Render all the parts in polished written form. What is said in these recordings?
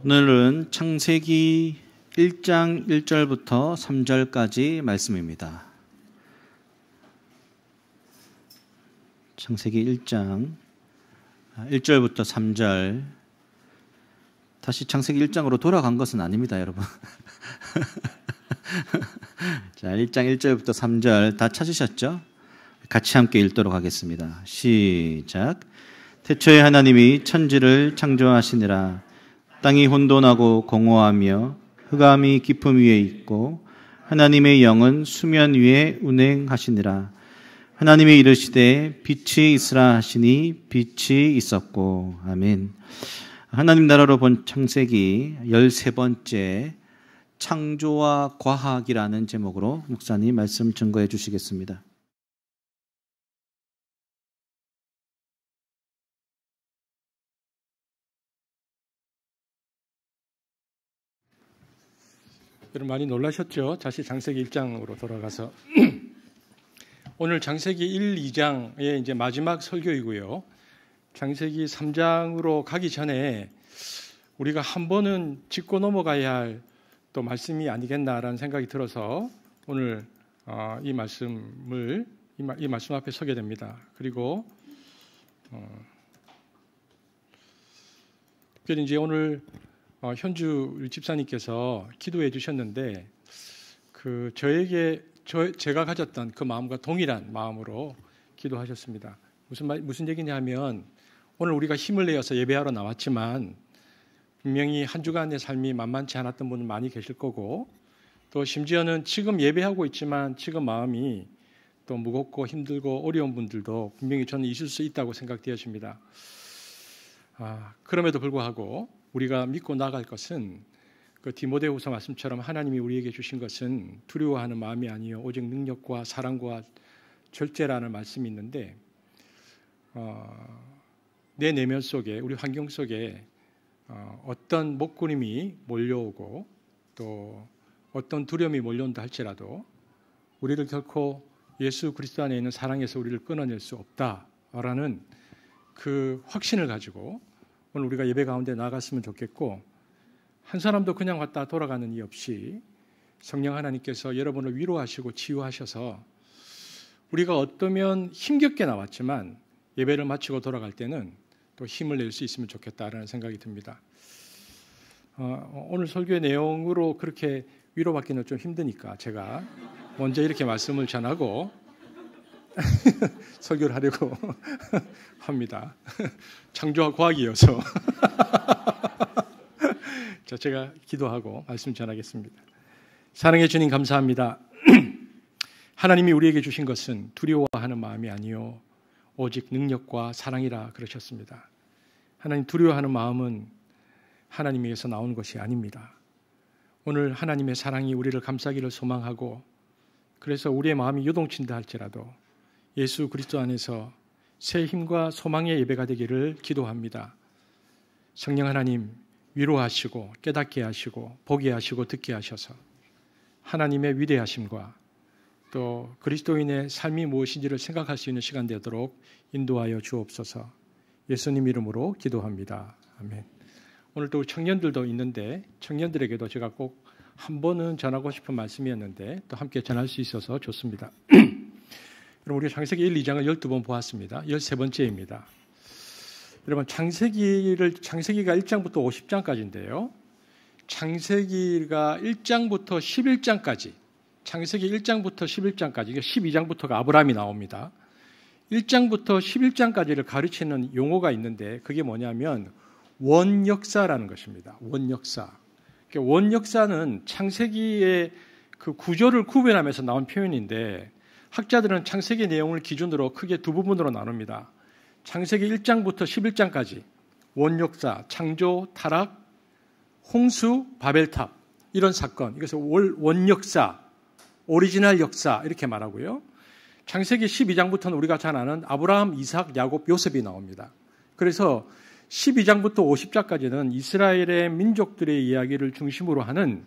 오늘은 창세기 1장 1절부터 3절까지 말씀입니다. 창세기 1장 1절부터 3절. 다시 창세기 1장으로 돌아간 것은 아닙니다, 여러분. 자, 1장 1절부터 3절 다 찾으셨죠? 같이 함께 읽도록 하겠습니다. 시작. 태초에 하나님이 천지를 창조하시니라. 땅이 혼돈하고 공허하며 흑암이 깊음 위에 있고 하나님의 영은 수면 위에 운행하시니라. 하나님이 이르시되 빛이 있으라 하시니 빛이 있었고. 아멘. 하나님 나라로 본 창세기 13번째 창조와 과학이라는 제목으로 목사님 말씀 증거해 주시겠습니다. 여러분 많이 놀라셨죠? 다시 창세기 1장으로 돌아가서 오늘 창세기 1, 2장의 이제 마지막 설교이고요. 창세기 3장으로 가기 전에 우리가 한 번은 짚고 넘어가야 할 또 말씀이 아니겠나라는 생각이 들어서 오늘 이 말씀 앞에 서게 됩니다. 그리고 특별히 이제 오늘 현주 집사님께서 기도해 주셨는데 제가 가졌던 그 마음과 동일한 마음으로 기도하셨습니다. 무슨 얘기냐면 오늘 우리가 힘을 내어서 예배하러 나왔지만 분명히 한 주간의 삶이 만만치 않았던 분은 많이 계실 거고 또 심지어는 지금 예배하고 있지만 지금 마음이 또 무겁고 힘들고 어려운 분들도 분명히 저는 있을 수 있다고 생각되어집니다. 그럼에도 불구하고 우리가 믿고 나갈 것은 그 디모데후서 말씀처럼 하나님이 우리에게 주신 것은 두려워하는 마음이 아니요 오직 능력과 사랑과 절제라는 말씀이 있는데 내 내면 속에 우리 환경 속에 어떤 목구름이 몰려오고 또 어떤 두려움이 몰려온다 할지라도 우리를 결코 예수 그리스도 안에 있는 사랑에서 우리를 끊어낼 수 없다라는 그 확신을 가지고 오늘 우리가 예배 가운데 나갔으면 좋겠고 한 사람도 그냥 왔다 돌아가는 이 없이 성령 하나님께서 여러분을 위로하시고 치유하셔서 우리가 어떠면 힘겹게 나왔지만 예배를 마치고 돌아갈 때는 또 힘을 낼 수 있으면 좋겠다라는 생각이 듭니다. 오늘 설교의 내용으로 그렇게 위로받기는 좀 힘드니까 제가 먼저 이렇게 말씀을 전하고 설교를 하려고 합니다. 창조와 과학이어서 자, 제가 기도하고 말씀 전하겠습니다. 사랑해 주님 감사합니다. 하나님이 우리에게 주신 것은 두려워하는 마음이 아니요 오직 능력과 사랑이라 그러셨습니다. 하나님 두려워하는 마음은 하나님에게서 나오는 것이 아닙니다. 오늘 하나님의 사랑이 우리를 감싸기를 소망하고 그래서 우리의 마음이 요동친다 할지라도 예수 그리스도 안에서 새 힘과 소망의 예배가 되기를 기도합니다. 성령 하나님 위로하시고 깨닫게 하시고 보게 하시고 듣게 하셔서 하나님의 위대하심과 또 그리스도인의 삶이 무엇인지를 생각할 수 있는 시간 되도록 인도하여 주옵소서. 예수님 이름으로 기도합니다. 아멘. 오늘 또 청년들도 있는데 청년들에게도 제가 꼭 한 번은 전하고 싶은 말씀이었는데 또 함께 전할 수 있어서 좋습니다. 여러분 우리가 창세기 1, 2장을 12번 보았습니다. 13번째입니다. 여러분 창세기가 1장부터 50장까지인데요. 창세기가 1장부터 11장까지 창세기 1장부터 11장까지 이게 12장부터가 아브라함이 나옵니다. 1장부터 11장까지를 가르치는 용어가 있는데 그게 뭐냐면 원역사라는 것입니다. 원역사. 원역사는 창세기의 그 구조를 구별하면서 나온 표현인데 학자들은 창세기 내용을 기준으로 크게 두 부분으로 나눕니다. 창세기 1장부터 11장까지 원역사, 창조, 타락, 홍수, 바벨탑 이런 사건 이것을 원역사, 오리지널 역사 이렇게 말하고요. 창세기 12장부터는 우리가 잘 아는 아브라함, 이삭, 야곱, 요셉이 나옵니다. 그래서 12장부터 50장까지는 이스라엘의 민족들의 이야기를 중심으로 하는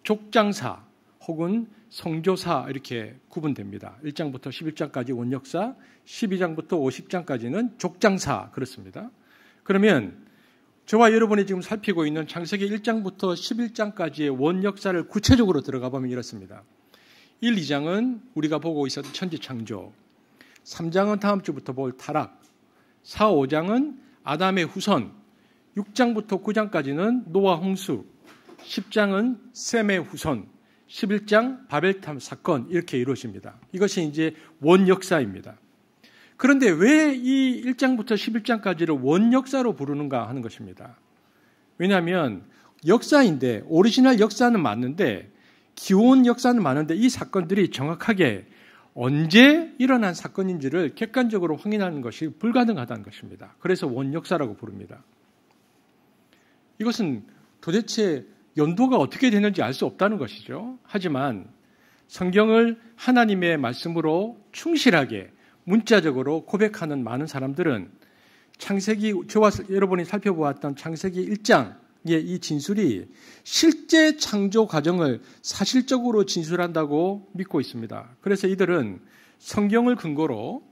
족장사 혹은 성조사 이렇게 구분됩니다. 1장부터 11장까지 원역사, 12장부터 50장까지는 족장사 그렇습니다. 그러면 저와 여러분이 지금 살피고 있는 창세기 1장부터 11장까지의 원 역사를 구체적으로 들어가 보면 이렇습니다. 1, 2장은 우리가 보고 있었던 천지 창조, 3장은 다음 주부터 볼 타락, 4, 5장은 아담의 후손, 6장부터 9장까지는 노아 홍수, 10장은 셈의 후손, 11장 바벨탑 사건 이렇게 이루어집니다. 이것이 이제 원 역사입니다. 그런데 왜 이 1장부터 11장까지를 원 역사로 부르는가 하는 것입니다. 왜냐하면 역사인데 오리지널 역사는 맞는데 기원 역사는 많은데 이 사건들이 정확하게 언제 일어난 사건인지를 객관적으로 확인하는 것이 불가능하다는 것입니다. 그래서 원 역사라고 부릅니다. 이것은 도대체 연도가 어떻게 되는지 알 수 없다는 것이죠. 하지만 성경을 하나님의 말씀으로 충실하게 문자적으로 고백하는 많은 사람들은 창세기, 저와 여러분이 살펴보았던 창세기 1장의 이 진술이 실제 창조 과정을 사실적으로 진술한다고 믿고 있습니다. 그래서 이들은 성경을 근거로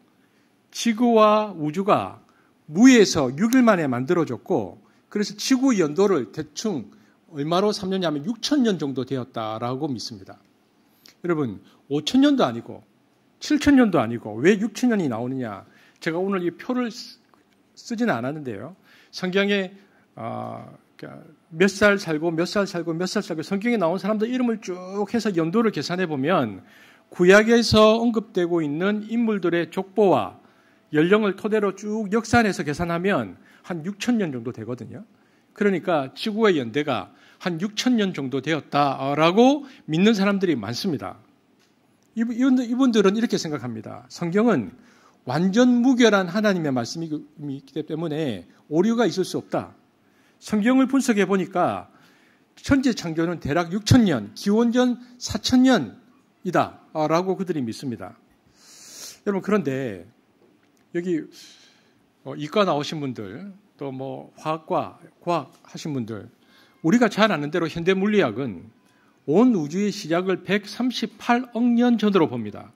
지구와 우주가 무에서 6일 만에 만들어졌고 그래서 지구 연도를 대충 얼마로 삼느냐면 6,000년 정도 되었다라고 믿습니다. 여러분 5,000년도 아니고 7,000년도 아니고 왜 6,000년이 나오느냐? 제가 오늘 이 표를 쓰지는 않았는데요. 성경에 몇 살 살고 몇 살 살고 몇 살 살고 성경에 나온 사람들 이름을 쭉 해서 연도를 계산해 보면 구약에서 언급되고 있는 인물들의 족보와 연령을 토대로 쭉 역산해서 계산하면 한 6,000년 정도 되거든요. 그러니까 지구의 연대가 한 6,000년 정도 되었다라고 믿는 사람들이 많습니다. 이분들은 이렇게 생각합니다. 성경은 완전 무결한 하나님의 말씀이기 때문에 오류가 있을 수 없다. 성경을 분석해 보니까 천지 창조는 대략 6,000년, 기원전 4,000년이다 라고 그들이 믿습니다. 여러분 그런데 여기 이과 나오신 분들 또 뭐 화학과 과학 하신 분들 우리가 잘 아는 대로 현대 물리학은 온 우주의 시작을 138억 년 전으로 봅니다.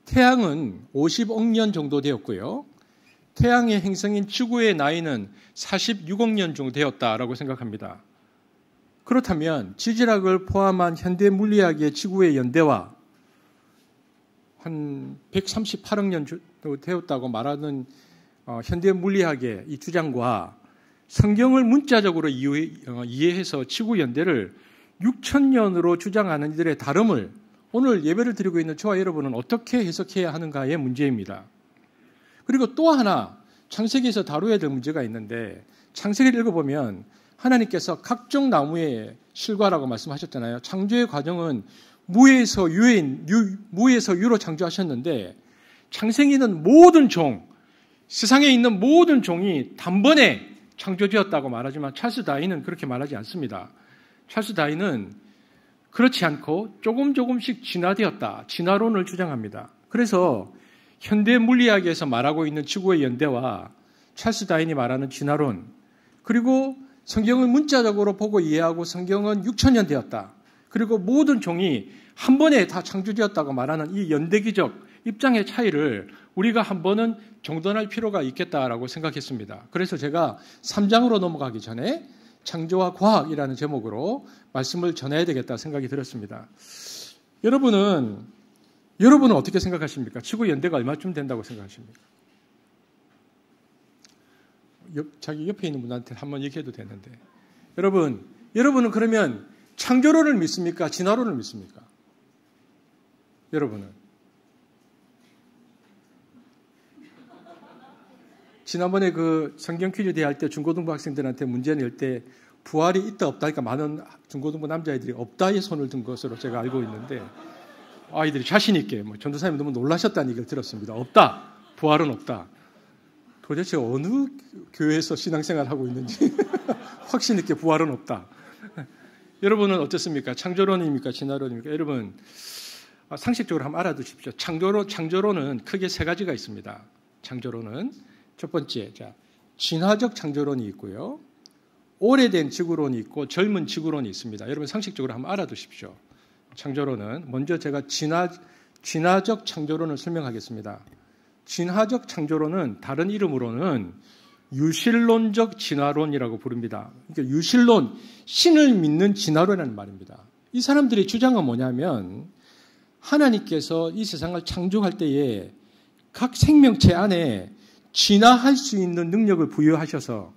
태양은 50억 년 정도 되었고요. 태양의 행성인 지구의 나이는 46억 년 정도 되었다라고 생각합니다. 그렇다면 지질학을 포함한 현대 물리학의 지구의 연대와 한 138억 년 정도 되었다고 말하는 현대 물리학의 이 주장과 성경을 문자적으로 이해해서 지구 연대를 6,000년으로 주장하는 이들의 다름을 오늘 예배를 드리고 있는 저와 여러분은 어떻게 해석해야 하는가의 문제입니다. 그리고 또 하나 창세기에서 다루어야 될 문제가 있는데 창세기를 읽어보면 하나님께서 각종 나무의 실과라고 말씀하셨잖아요. 창조의 과정은 무에서 유로 창조하셨는데 창세기는 모든 종, 세상에 있는 모든 종이 단번에 창조되었다고 말하지만 찰스 다윈은 그렇게 말하지 않습니다. 찰스 다윈은 그렇지 않고 조금씩 진화되었다. 진화론을 주장합니다. 그래서 현대 물리학에서 말하고 있는 지구의 연대와 찰스 다윈이 말하는 진화론 그리고 성경을 문자적으로 보고 이해하고 성경은 6,000년 되었다. 그리고 모든 종이 한 번에 다 창조되었다고 말하는 이 연대기적 입장의 차이를 우리가 한 번은 정돈할 필요가 있겠다라고 생각했습니다. 그래서 제가 3장으로 넘어가기 전에 창조와 과학이라는 제목으로 말씀을 전해야 되겠다 생각이 들었습니다. 여러분은 어떻게 생각하십니까? 지구 연대가 얼마쯤 된다고 생각하십니까? 자기 옆에 있는 분한테 한번 얘기해도 되는데. 여러분은 그러면 창조론을 믿습니까? 진화론을 믿습니까? 여러분은? 지난번에 그 성경 퀴즈 대회 할 때 중고등부 학생들한테 문제 낼 때 부활이 있다 없다 하니까 많은 중고등부 남자아이들이 없다의 손을 든 것으로 제가 알고 있는데 아이들이 자신 있게 전도사님 너무 놀라셨다는 얘기를 들었습니다. 없다. 부활은 없다. 도대체 어느 교회에서 신앙생활을 하고 있는지 확신 있게 부활은 없다. 여러분은 어떻습니까? 창조론입니까? 진화론입니까? 여러분 상식적으로 한번 알아두십시오. 창조론은 크게 세 가지가 있습니다. 창조론은 첫 번째, 진화적 창조론이 있고요. 오래된 지구론이 있고 젊은 지구론이 있습니다. 여러분 상식적으로 한번 알아두십시오. 창조론은 먼저 제가 진화적 창조론을 설명하겠습니다. 진화적 창조론은 다른 이름으로는 유실론적 진화론이라고 부릅니다. 그러니까 유실론, 신을 믿는 진화론이라는 말입니다. 이 사람들의 주장은 뭐냐면 하나님께서 이 세상을 창조할 때에 각 생명체 안에 진화할 수 있는 능력을 부여하셔서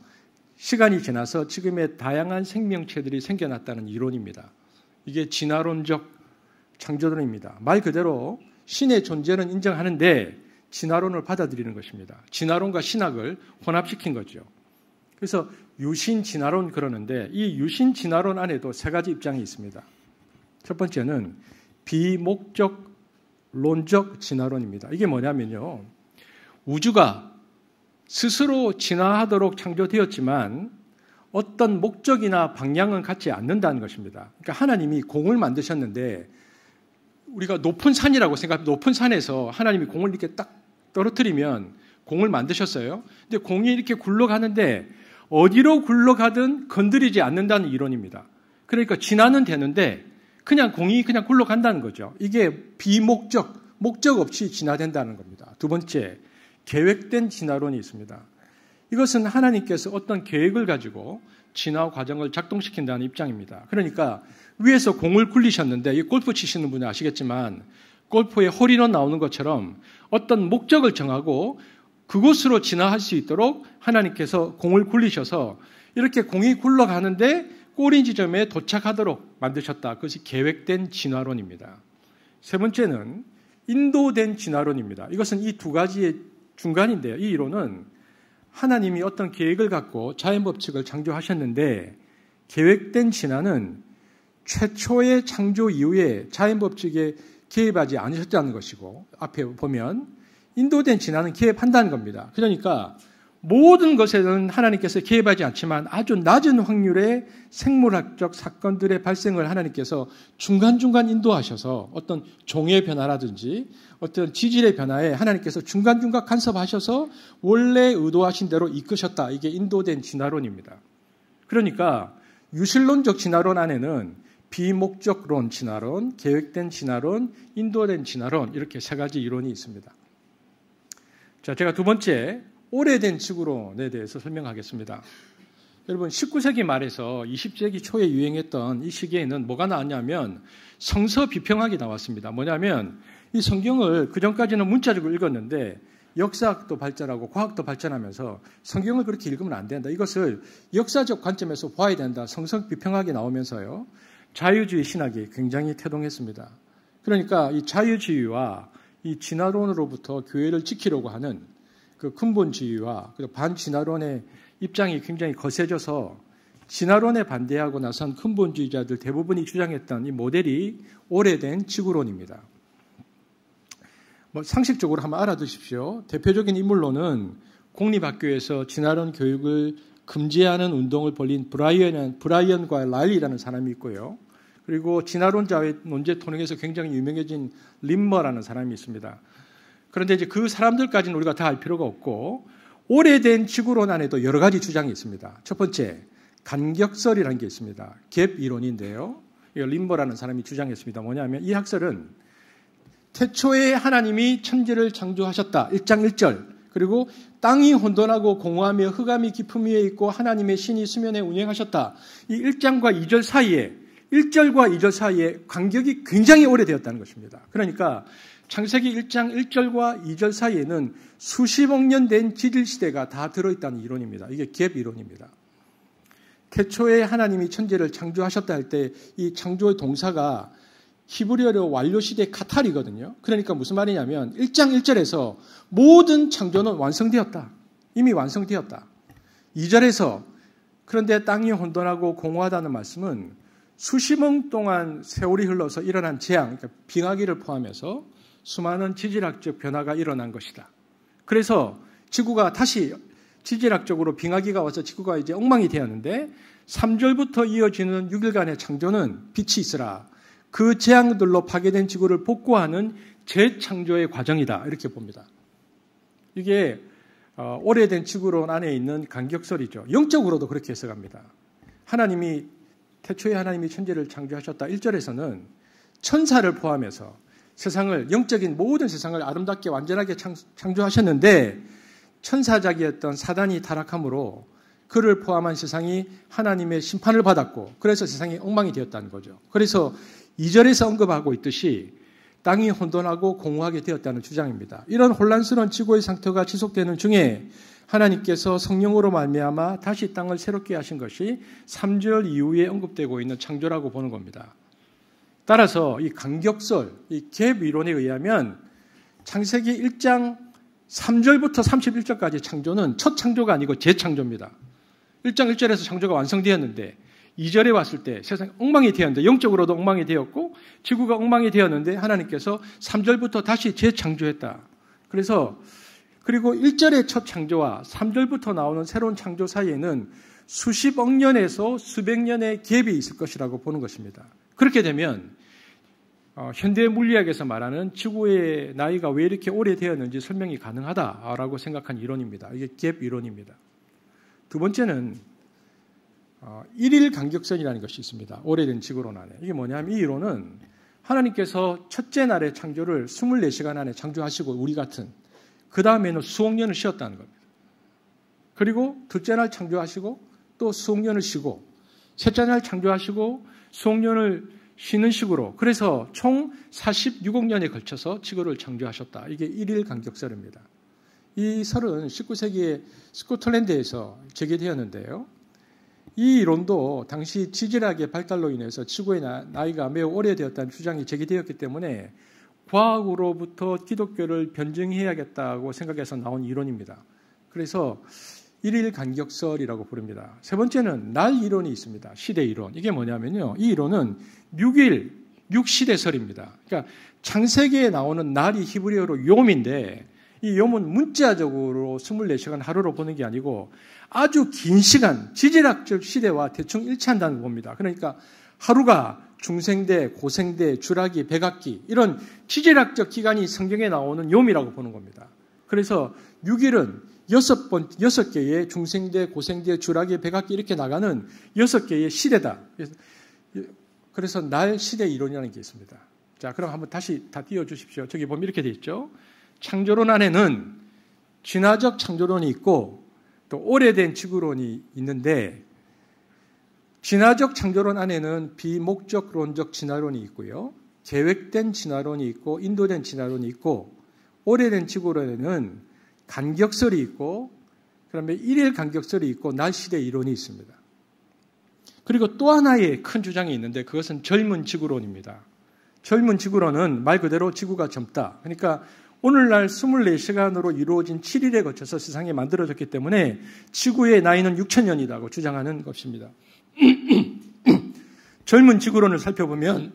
시간이 지나서 지금의 다양한 생명체들이 생겨났다는 이론입니다. 이게 진화론적 창조론입니다. 말 그대로 신의 존재는 인정하는데 진화론을 받아들이는 것입니다. 진화론과 신학을 혼합시킨 거죠. 그래서 유신 진화론 그러는데 이 유신 진화론 안에도 세 가지 입장이 있습니다. 첫 번째는 비목적론적 진화론입니다. 이게 뭐냐면요. 우주가 스스로 진화하도록 창조되었지만 어떤 목적이나 방향은 갖지 않는다는 것입니다. 그러니까 하나님이 공을 만드셨는데 우리가 높은 산이라고 생각하면 높은 산에서 하나님이 공을 이렇게 딱 떨어뜨리면 공을 만드셨어요. 근데 공이 이렇게 굴러가는데 어디로 굴러가든 건드리지 않는다는 이론입니다. 그러니까 진화는 되는데 그냥 공이 그냥 굴러간다는 거죠. 이게 비목적, 목적 없이 진화된다는 겁니다. 두 번째, 계획된 진화론이 있습니다. 이것은 하나님께서 어떤 계획을 가지고 진화 과정을 작동시킨다는 입장입니다. 그러니까 위에서 공을 굴리셨는데 이 골프 치시는 분은 아시겠지만 골프에 홀인원 나오는 것처럼 어떤 목적을 정하고 그곳으로 진화할 수 있도록 하나님께서 공을 굴리셔서 이렇게 공이 굴러가는데 꼬리 지점에 도착하도록 만드셨다. 그것이 계획된 진화론입니다. 세 번째는 인도된 진화론입니다. 이것은 이 두 가지의 중간인데요. 이 이론은 하나님이 어떤 계획을 갖고 자연법칙을 창조하셨는데 계획된 진화는 최초의 창조 이후에 자연법칙에 개입하지 않으셨다는 것이고 앞에 보면 인도된 진화는 개입한다는 겁니다. 그러니까 모든 것에는 하나님께서 개입하지 않지만 아주 낮은 확률의 생물학적 사건들의 발생을 하나님께서 중간중간 인도하셔서 어떤 종의 변화라든지 어떤 지질의 변화에 하나님께서 중간중간 간섭하셔서 원래 의도하신 대로 이끄셨다. 이게 인도된 진화론입니다. 그러니까 유실론적 진화론 안에는 비목적론 진화론, 계획된 진화론, 인도된 진화론 이렇게 세 가지 이론이 있습니다. 자, 제가 두 번째 오래된 지구론에 대해서 설명하겠습니다. 여러분 19세기 말에서 20세기 초에 유행했던 이 시기에는 뭐가 나왔냐면 성서 비평학이 나왔습니다. 뭐냐면 이 성경을 그전까지는 문자적으로 읽었는데 역사학도 발전하고 과학도 발전하면서 성경을 그렇게 읽으면 안 된다. 이것을 역사적 관점에서 봐야 된다. 성서 비평학이 나오면서요. 자유주의 신학이 굉장히 태동했습니다. 그러니까 이 자유주의와 이 진화론으로부터 교회를 지키려고 하는 그 근본주의와 반진화론의 입장이 굉장히 거세져서 진화론에 반대하고 나선 근본주의자들 대부분이 주장했던 이 모델이 오래된 지구론입니다. 상식적으로 한번 알아두십시오. 대표적인 인물로는 공립학교에서 진화론 교육을 금지하는 운동을 벌인 브라이언과 라일리라는 사람이 있고요. 그리고 진화론자의 논제 토론에서 굉장히 유명해진 림머라는 사람이 있습니다. 그런데 이제 그 사람들까지는 우리가 다 알 필요가 없고 오래된 지구론 안에도 여러 가지 주장이 있습니다. 첫 번째, 간격설이라는 게 있습니다. 갭 이론인데요. 림버라는 사람이 주장했습니다. 뭐냐면 이 학설은 태초에 하나님이 천지를 창조하셨다. 1장 1절. 그리고 땅이 혼돈하고 공허하며 흑암이 깊음 위에 있고 하나님의 신이 수면에 운행하셨다. 이 1장과 2절 사이에 1절과 2절 사이에 간격이 굉장히 오래되었다는 것입니다. 그러니까 창세기 1장 1절과 2절 사이에는 수십억 년 된 지질시대가 다 들어있다는 이론입니다. 이게 갭 이론입니다. 태초에 하나님이 천지를 창조하셨다 할 때 이 창조의 동사가 히브리어로 완료시대 카탈이거든요. 그러니까 무슨 말이냐면 1장 1절에서 모든 창조는 완성되었다. 이미 완성되었다. 2절에서 그런데 땅이 혼돈하고 공허하다는 말씀은 수십억 동안 세월이 흘러서 일어난 재앙, 그러니까 빙하기를 포함해서 수많은 지질학적 변화가 일어난 것이다. 그래서 지구가 다시 지질학적으로 빙하기가 와서 지구가 이제 엉망이 되었는데 3절부터 이어지는 6일간의 창조는 빛이 있으라. 그 재앙들로 파괴된 지구를 복구하는 재창조의 과정이다. 이렇게 봅니다. 이게 오래된 지구론 안에 있는 간격설이죠. 영적으로도 그렇게 해석합니다. 하나님이 태초에 하나님이 천지를 창조하셨다. 1절에서는 천사를 포함해서 세상을 영적인 모든 세상을 아름답게 완전하게 창조하셨는데 천사작이었던 사단이 타락함으로 그를 포함한 세상이 하나님의 심판을 받았고 그래서 세상이 엉망이 되었다는 거죠. 그래서 2절에서 언급하고 있듯이 땅이 혼돈하고 공허하게 되었다는 주장입니다. 이런 혼란스러운 지구의 상태가 지속되는 중에 하나님께서 성령으로 말미암아 다시 땅을 새롭게 하신 것이 3절 이후에 언급되고 있는 창조라고 보는 겁니다. 따라서 이 간격설, 이 갭 이론에 의하면 창세기 1장 3절부터 31절까지 창조는 첫 창조가 아니고 재창조입니다. 1장 1절에서 창조가 완성되었는데 2절에 왔을 때 세상이 엉망이 되었는데 영적으로도 엉망이 되었고 지구가 엉망이 되었는데 하나님께서 3절부터 다시 재창조했다. 그리고 1절의 첫 창조와 3절부터 나오는 새로운 창조 사이에는 수십억 년에서 수백 년의 갭이 있을 것이라고 보는 것입니다. 그렇게 되면 현대 물리학에서 말하는 지구의 나이가 왜 이렇게 오래되었는지 설명이 가능하다라고 생각한 이론입니다. 이게 갭 이론입니다. 두 번째는 일일 간격선이라는 것이 있습니다. 오래된 지구론 안에. 이게 뭐냐면 이 이론은 하나님께서 첫째 날의 창조를 24시간 안에 창조하시고 우리 같은 그 다음에는 수억 년을 쉬었다는 겁니다. 그리고 둘째 날 창조하시고 또 수억 년을 쉬고 셋째 날 창조하시고 수억 년을 쉬는 식으로 그래서 총 46억 년에 걸쳐서 지구를 창조하셨다. 이게 일일 간격설입니다. 이 설은 19세기에 스코틀랜드에서 제기되었는데요. 이 이론도 당시 지질학의 발달로 인해서 지구의 나이가 매우 오래되었다는 주장이 제기되었기 때문에 과학으로부터 기독교를 변증해야겠다고 생각해서 나온 이론입니다. 그래서 일일 간격설이라고 부릅니다. 세 번째는 날 이론이 있습니다. 시대 이론. 이게 뭐냐면요. 이 이론은 6시대설입니다. 그러니까 창세기에 나오는 날이 히브리어로 욤인데 이 욤은 문자적으로 24시간 하루로 보는 게 아니고 아주 긴 시간, 지질학적 시대와 대충 일치한다는 겁니다. 그러니까 하루가 중생대, 고생대, 주라기, 백악기 이런 지질학적 기간이 성경에 나오는 욤이라고 보는 겁니다. 그래서 6일은 6개의 중생대, 고생대, 주라기, 백악기 이렇게 나가는 6개의 시대다. 그래서 날 시대 이론이라는 게 있습니다. 자, 그럼 한번 다시 다 띄워주십시오. 저기 보면 이렇게 돼 있죠. 창조론 안에는 진화적 창조론이 있고 또 오래된 지구론이 있는데 진화적 창조론 안에는 비목적론적 진화론이 있고요. 계획된 진화론이 있고 인도된 진화론이 있고 오래된 지구론에는 간격설이 있고 그다음에 일일 간격설이 있고 날시대 이론이 있습니다. 그리고 또 하나의 큰 주장이 있는데 그것은 젊은 지구론입니다. 젊은 지구론은 말 그대로 지구가 젊다. 그러니까 오늘날 24시간으로 이루어진 7일에 거쳐서 세상이 만들어졌기 때문에 지구의 나이는 6,000년이라고 주장하는 것입니다. 젊은 지구론을 살펴보면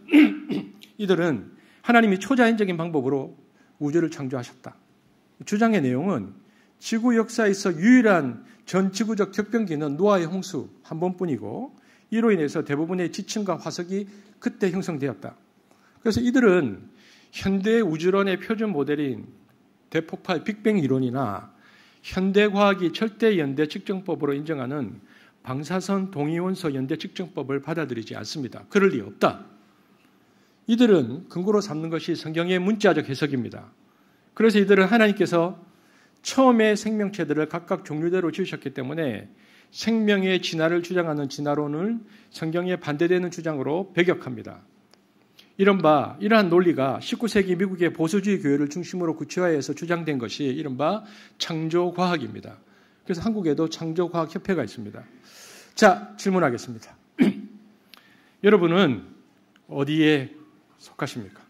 이들은 하나님이 초자연적인 방법으로 우주를 창조하셨다. 주장의 내용은 지구 역사에서 유일한 전 지구적 격변기는 노아의 홍수 한 번뿐이고 이로 인해서 대부분의 지층과 화석이 그때 형성되었다. 그래서 이들은 현대 우주론의 표준 모델인 대폭발 빅뱅 이론이나 현대과학이 절대연대 측정법으로 인정하는 방사선 동위원소 연대 측정법을 받아들이지 않습니다. 그럴 리 없다. 이들은 근거로 삼는 것이 성경의 문자적 해석입니다. 그래서 이들은 하나님께서 처음에 생명체들을 각각 종류대로 지으셨기 때문에 생명의 진화를 주장하는 진화론을 성경에 반대되는 주장으로 배격합니다. 이러한 논리가 19세기 미국의 보수주의 교회를 중심으로 구체화해서 주장된 것이 이른바 창조과학입니다. 그래서 한국에도 창조과학협회가 있습니다. 자, 질문하겠습니다. 여러분은 어디에 속하십니까?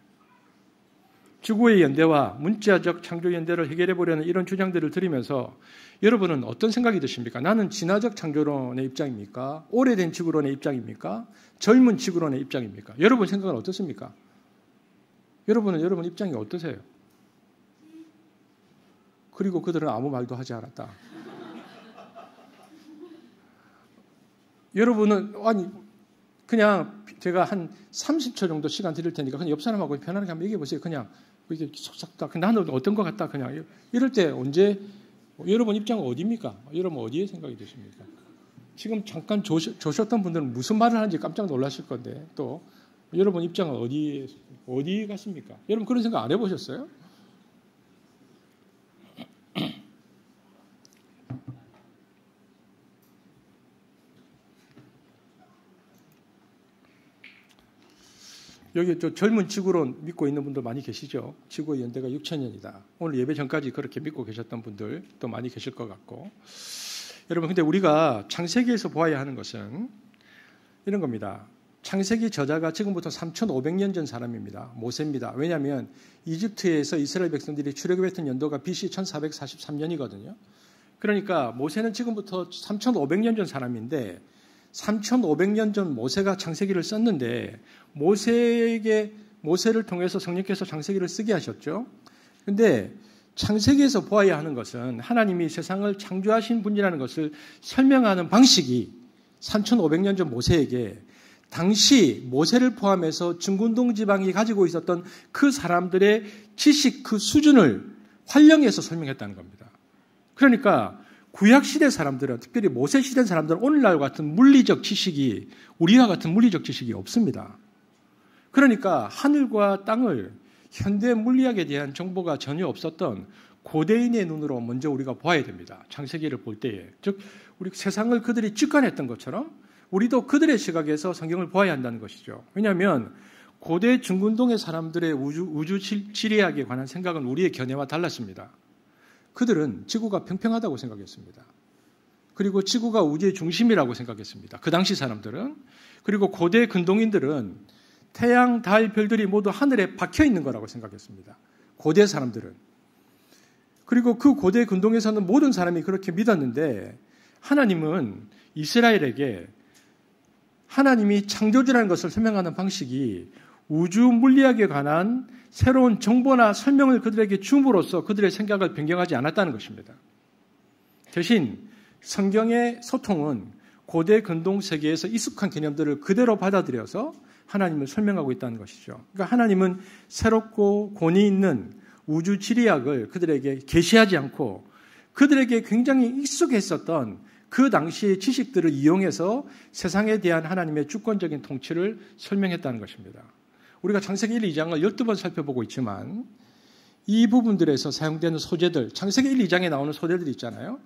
지구의 연대와 문자적 창조연대를 해결해보려는 이런 주장들을 들으면서 여러분은 어떤 생각이 드십니까? 나는 진화적 창조론의 입장입니까? 오래된 지구론의 입장입니까? 젊은 지구론의 입장입니까? 여러분 생각은 어떻습니까? 여러분 입장이 어떠세요? 그리고 그들은 아무 말도 하지 않았다. 여러분은 그냥 제가 한 30초 정도 시간 드릴 테니까 그냥 옆 사람하고 편안하게 한번 얘기해 보세요. 그냥 이게 속삭다. 나는 어떤 것 같다. 그냥 이럴 때 언제 여러분 입장은 어디입니까? 여러분 어디에 생각이 드십니까? 지금 잠깐 조셨던 분들은 무슨 말을 하는지 깜짝 놀라실 건데 또 여러분 입장은 어디 갔습니까? 여러분 그런 생각 안 해보셨어요? 여기 저 젊은 지구론 믿고 있는 분들 많이 계시죠? 지구의 연대가 6,000년이다. 오늘 예배 전까지 그렇게 믿고 계셨던 분들도 많이 계실 것 같고. 여러분, 근데 우리가 창세기에서 보아야 하는 것은 이런 겁니다. 창세기 저자가 지금부터 3,500년 전 사람입니다. 모세입니다. 왜냐하면 이집트에서 이스라엘 백성들이 출애굽했던 연도가 BC 1443년이거든요. 그러니까 모세는 지금부터 3,500년 전 사람인데 3,500년 전 모세가 창세기를 썼는데 모세를 통해서 성령께서 창세기를 쓰게 하셨죠. 그런데 창세기에서 보아야 하는 것은 하나님이 세상을 창조하신 분이라는 것을 설명하는 방식이 3,500년 전 모세에게 당시 모세를 포함해서 중근동 지방이 가지고 있었던 그 사람들의 지식 그 수준을 활용해서 설명했다는 겁니다. 그러니까 구약시대 사람들은, 특별히 모세시대 사람들은 오늘날 같은 물리적 지식이, 우리와 같은 물리적 지식이 없습니다. 그러니까 하늘과 땅을 현대 물리학에 대한 정보가 전혀 없었던 고대인의 눈으로 먼저 우리가 봐야 됩니다. 창세기를 볼 때에. 즉, 우리 세상을 그들이 직관했던 것처럼 우리도 그들의 시각에서 성경을 보아야 한다는 것이죠. 왜냐하면 고대 중근동의 사람들의 우주 지리학에 관한 생각은 우리의 견해와 달랐습니다. 그들은 지구가 평평하다고 생각했습니다. 그리고 지구가 우주의 중심이라고 생각했습니다. 그 당시 사람들은. 그리고 고대 근동인들은 태양, 달, 별들이 모두 하늘에 박혀 있는 거라고 생각했습니다. 고대 사람들은. 그리고 그 고대 근동에서는 모든 사람이 그렇게 믿었는데 하나님은 이스라엘에게 하나님이 창조주라는 것을 설명하는 방식이 우주 물리학에 관한 새로운 정보나 설명을 그들에게 줌으로써 그들의 생각을 변경하지 않았다는 것입니다. 대신 성경의 소통은 고대 근동 세계에서 익숙한 개념들을 그대로 받아들여서 하나님을 설명하고 있다는 것이죠. 그러니까 하나님은 새롭고 권위 있는 우주 지리학을 그들에게 계시하지 않고 그들에게 굉장히 익숙했었던 그 당시의 지식들을 이용해서 세상에 대한 하나님의 주권적인 통치를 설명했다는 것입니다. 우리가 창세기 1, 2장을 12번 살펴보고 있지만 이 부분들에서 사용되는 소재들, 창세기 1, 2장에 나오는 소재들이 있잖아요.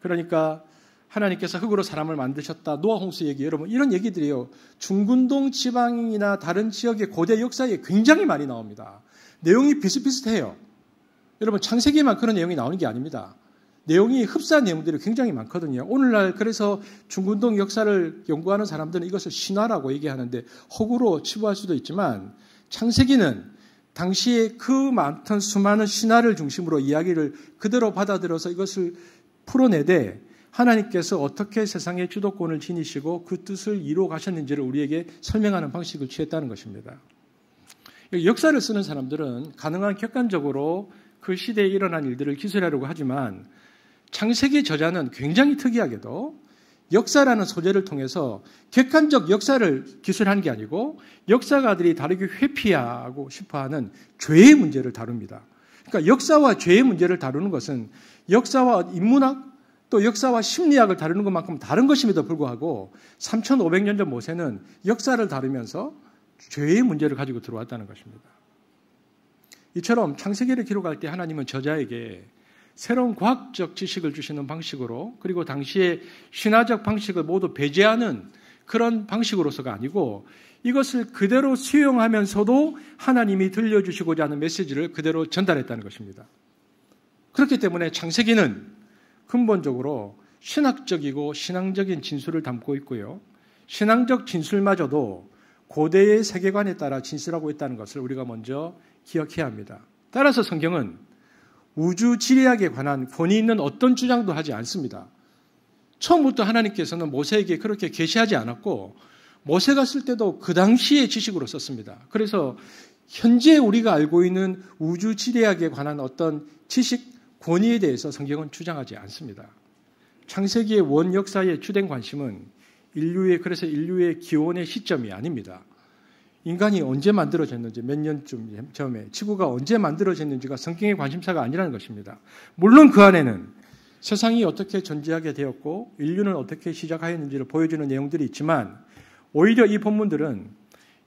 그러니까 하나님께서 흙으로 사람을 만드셨다. 노아 홍수 얘기, 여러분 이런 얘기들이요. 중근동 지방이나 다른 지역의 고대 역사에 굉장히 많이 나옵니다. 내용이 비슷비슷해요. 여러분 창세기만 그런 내용이 나오는 게 아닙니다. 내용이 흡사한 내용들이 굉장히 많거든요. 오늘날 그래서 중근동 역사를 연구하는 사람들은 이것을 신화라고 얘기하는데 허구로 치부할 수도 있지만 창세기는 당시에 그 많던 수많은 신화를 중심으로 이야기를 그대로 받아들여서 이것을 풀어내되 하나님께서 어떻게 세상의 주도권을 지니시고 그 뜻을 이루어 가셨는지를 우리에게 설명하는 방식을 취했다는 것입니다. 역사를 쓰는 사람들은 가능한 객관적으로 그 시대에 일어난 일들을 기술하려고 하지만 창세기 저자는 굉장히 특이하게도 역사라는 소재를 통해서 객관적 역사를 기술하는 게 아니고 역사가들이 다르게 회피하고 싶어하는 죄의 문제를 다룹니다. 그러니까 역사와 죄의 문제를 다루는 것은 역사와 인문학 또 역사와 심리학을 다루는 것만큼 다른 것임에도 불구하고 3,500년 전 모세는 역사를 다루면서 죄의 문제를 가지고 들어왔다는 것입니다. 이처럼 창세기를 기록할 때 하나님은 저자에게 새로운 과학적 지식을 주시는 방식으로 그리고 당시의 신화적 방식을 모두 배제하는 그런 방식으로서가 아니고 이것을 그대로 수용하면서도 하나님이 들려주시고자 하는 메시지를 그대로 전달했다는 것입니다. 그렇기 때문에 창세기는 근본적으로 신학적이고 신앙적인 진술을 담고 있고요. 신앙적 진술마저도 고대의 세계관에 따라 진술하고 있다는 것을 우리가 먼저 기억해야 합니다. 따라서 성경은 우주 지리학에 관한 권위 있는 어떤 주장도 하지 않습니다. 처음부터 하나님께서는 모세에게 그렇게 계시하지 않았고 모세가 쓸 때도 그 당시의 지식으로 썼습니다. 그래서 현재 우리가 알고 있는 우주 지리학에 관한 어떤 지식 권위에 대해서 성경은 주장하지 않습니다. 창세기의 원 역사의 주된 관심은 그래서 인류의 기원의 시점이 아닙니다. 인간이 언제 만들어졌는지 몇 년쯤 전에 지구가 언제 만들어졌는지가 성경의 관심사가 아니라는 것입니다. 물론 그 안에는 세상이 어떻게 존재하게 되었고 인류는 어떻게 시작하였는지를 보여주는 내용들이 있지만 오히려 이 본문들은